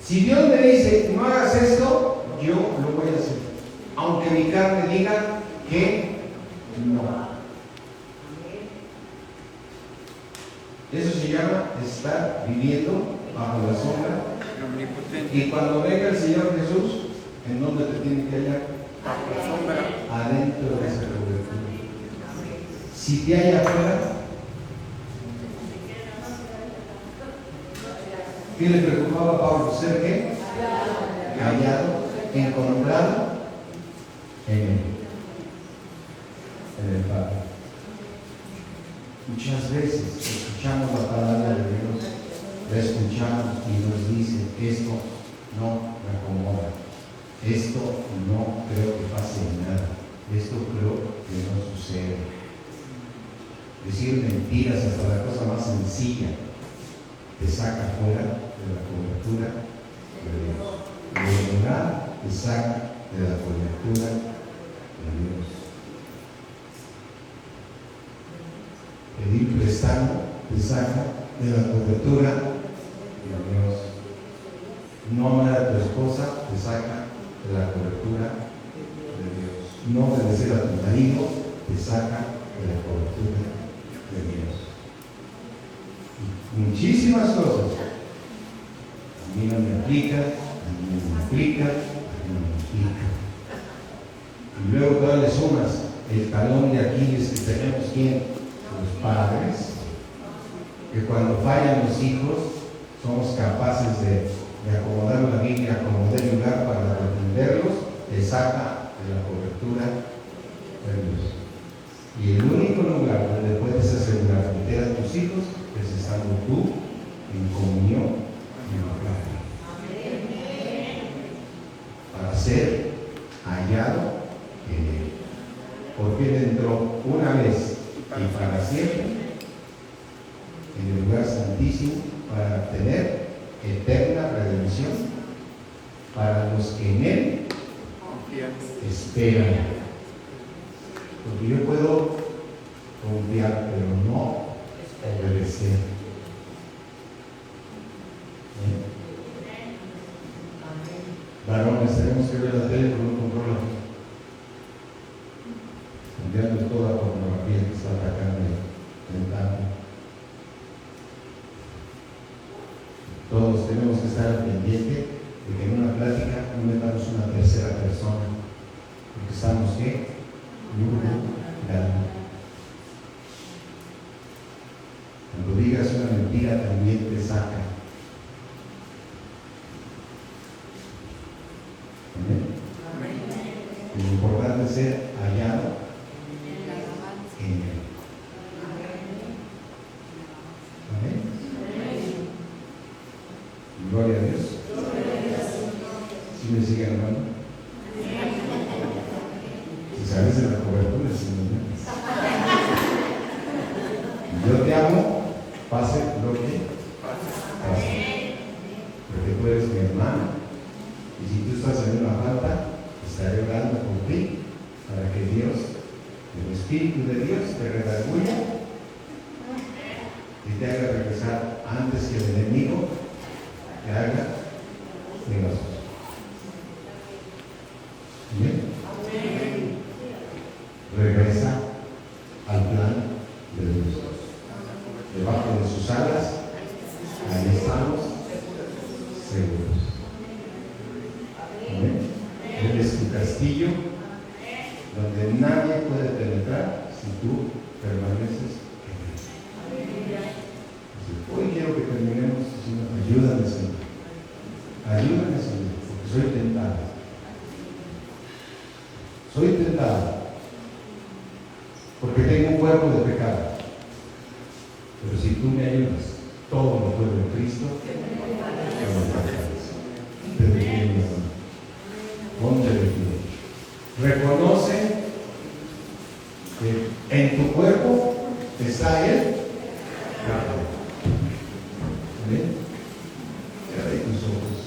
Si Dios me dice, no hagas esto, yo lo voy a hacer. Aunque mi carne diga que no. Eso se llama estar viviendo bajo la sombra. Omnipotente. Y cuando venga el Señor Jesús, ¿en dónde te tiene que hallar? Bajo la sombra. Adentro de esa cobertura. Si te halla afuera, ¿qué le preocupaba a Pablo? ¿Ser qué? Hallado, encontrado en él, en el Padre. Muchas veces escuchamos la palabra de Dios, la escuchamos y nos dice: esto no me acomoda, esto no creo que pase nada, esto creo que no sucede. Decir mentiras, hasta la cosa más sencilla, te saca fuera de la cobertura de Dios. Lo moral te saca de la cobertura de Dios. Pedir prestado te saca de la cobertura de Dios. No amar a tu esposa te saca de la cobertura de Dios. No obedecer a tu marido te saca de la cobertura de Dios. Y muchísimas cosas. A mí no me aplica, a mí no me aplica, a mí no me aplica. Y luego todas le sumas el talón de Aquiles que tenemos, ¿quién? Los padres, que cuando fallan los hijos somos capaces de acomodar la Biblia, acomodar el lugar para defenderlos, te saca de la cobertura de Dios. Y el único lugar donde puedes asegurar meter a tus hijos es estando tú en comunión en la Padre, para ser hallado en él. Porque él entró una vez y para siempre en el lugar santísimo para obtener eterna redención para los que en él esperan. Porque yo puedo confiar, pero no obedecer. Varones, tenemos que ver la tele con un control, cambiando toda pornografía que está atacando mental. Todos tenemos que estar al pendiente de que en una plática no metamos una tercera persona, porque estamos ¿qué? Cuando digas una mentira también te saca. ¿Amén? Lo importante es ser hallado en él. Amén. Gloria a Dios. ¿Sí me siguen hablando? Si sabes de la cobertura, si no, yo te amo, pase lo que pase. Porque tú eres mi hermano. Y si tú estás en una falta, estaré orando por ti, para que Dios, el Espíritu de Dios, te redarguya y te haga regresar antes que el enemigo te haga negocios. ¿Bien? Regresa al plan de Dios. Debajo de sus alas, ahí estamos seguros. ¿Amén? Él es tu castillo, donde nadie puede penetrar si tú permaneces en él. Hoy quiero que terminemos diciendo: ayúdame, Señor. Ayúdame, Señor, porque soy tentado. Soy tentado porque tengo un cuerpo de pecado. Pero si tú me ayudas, todo lo puedo en Cristo que me fortalece. Te defiendo. Ponte de pie. Reconoce que en tu cuerpo está Él. ¿Amén? Cierra ahí tus ojos.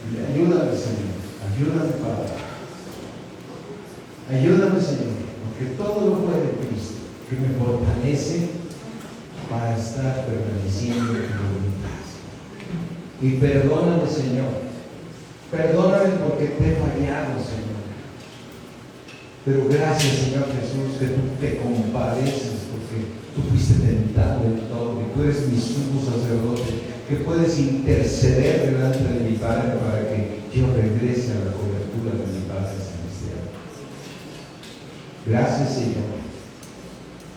Y ayúdame, Señor. Ayúdame, Padre. Ayúdame, Señor, porque todo lo puede Cristo, que me fortalece para estar permaneciendo en tu voluntad. Y perdóname, Señor. Perdóname porque te he fallado, Señor. Pero gracias, Señor Jesús, que tú te compadeces porque tú fuiste tentado experimentado en todo, que tú eres mi sumo sacerdote, que puedes interceder delante de mi Padre para que yo regrese a la cobertura de mi Padre Celestial. Gracias, Señor,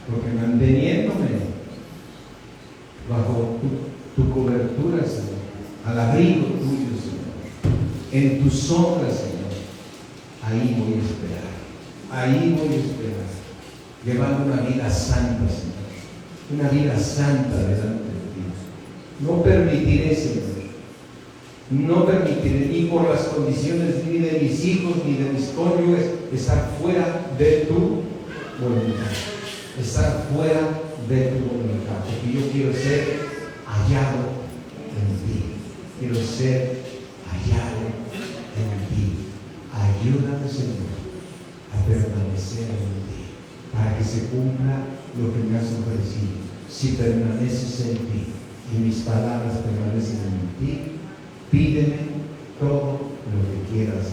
porque manteniéndome bajo tu cobertura, Señor, al abrigo tuyo, Señor, en tu sombra, Señor, ahí voy a esperar, llevando una vida santa, Señor, una vida santa delante de ti. No permitiré, Señor, no permitiré ni por las condiciones ni de mis hijos ni de mis cónyuges estar fuera de tu voluntad, estar fuera de tu voluntad, porque yo quiero ser hallado en ti, quiero ser hallado en ti. Ayúdame, Señor, a permanecer en ti, para que se cumpla lo que me has ofrecido. Si permaneces en ti y mis palabras permanecen en ti, pídeme todo lo que quieras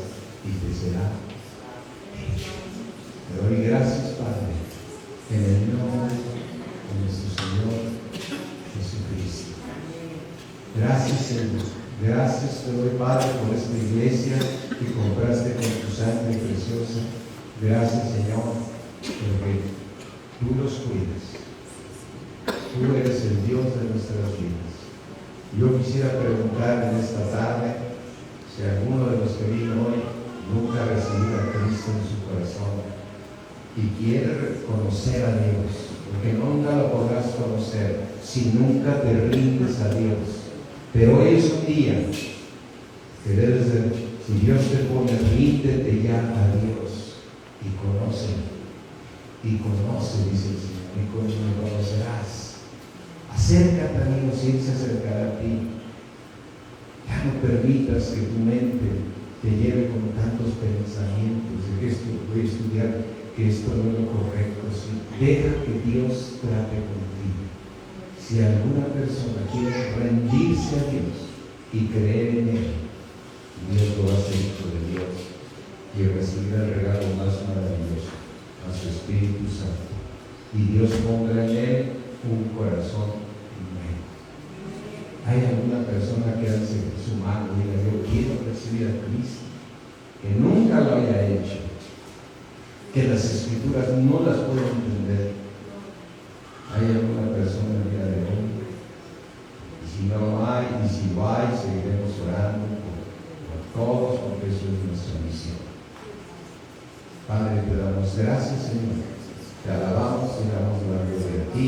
y te será hecho. Te doy gracias, Padre, en el nombre de nuestro Señor Jesucristo. Gracias, Señor. Gracias te doy, Padre, por esta iglesia que compraste con tu sangre preciosa. Gracias, Señor, porque tú los cuidas. Tú eres el Dios de nuestras vidas. Yo quisiera preguntar en esta tarde si alguno de los que vino hoy nunca ha recibido a Cristo en su corazón y quiere conocer a Dios, porque nunca lo podrás conocer si nunca te rindes a Dios. Pero hoy es un día que debes de, si Dios te pone, ríndete ya a Dios y conoce, dice el Señor, y me conocerás. Acércate a mí, si Él se acercará a ti. Ya no permitas que tu mente te lleve con tantos pensamientos de que esto voy a estudiar, que esto no es lo correcto. ¿Sí? Deja que Dios trate contigo. Si alguna persona quiere rendirse a Dios y creer en Él, Dios lo hace hijo de Dios y recibirá el regalo más maravilloso, a su Espíritu Santo. Y Dios pondrá en Él un corazón nuevo. Hay alguna persona que hace su mano y diga, yo quiero recibir a Cristo, que nunca lo haya hecho, que las Escrituras no las pueda entender. Hay alguna persona el día de hoy, y si no hay, y si lo hay, seguiremos orando por todos, porque eso es nuestra misión. Padre, te damos gracias, Señor, te alabamos y damos la gloria a ti.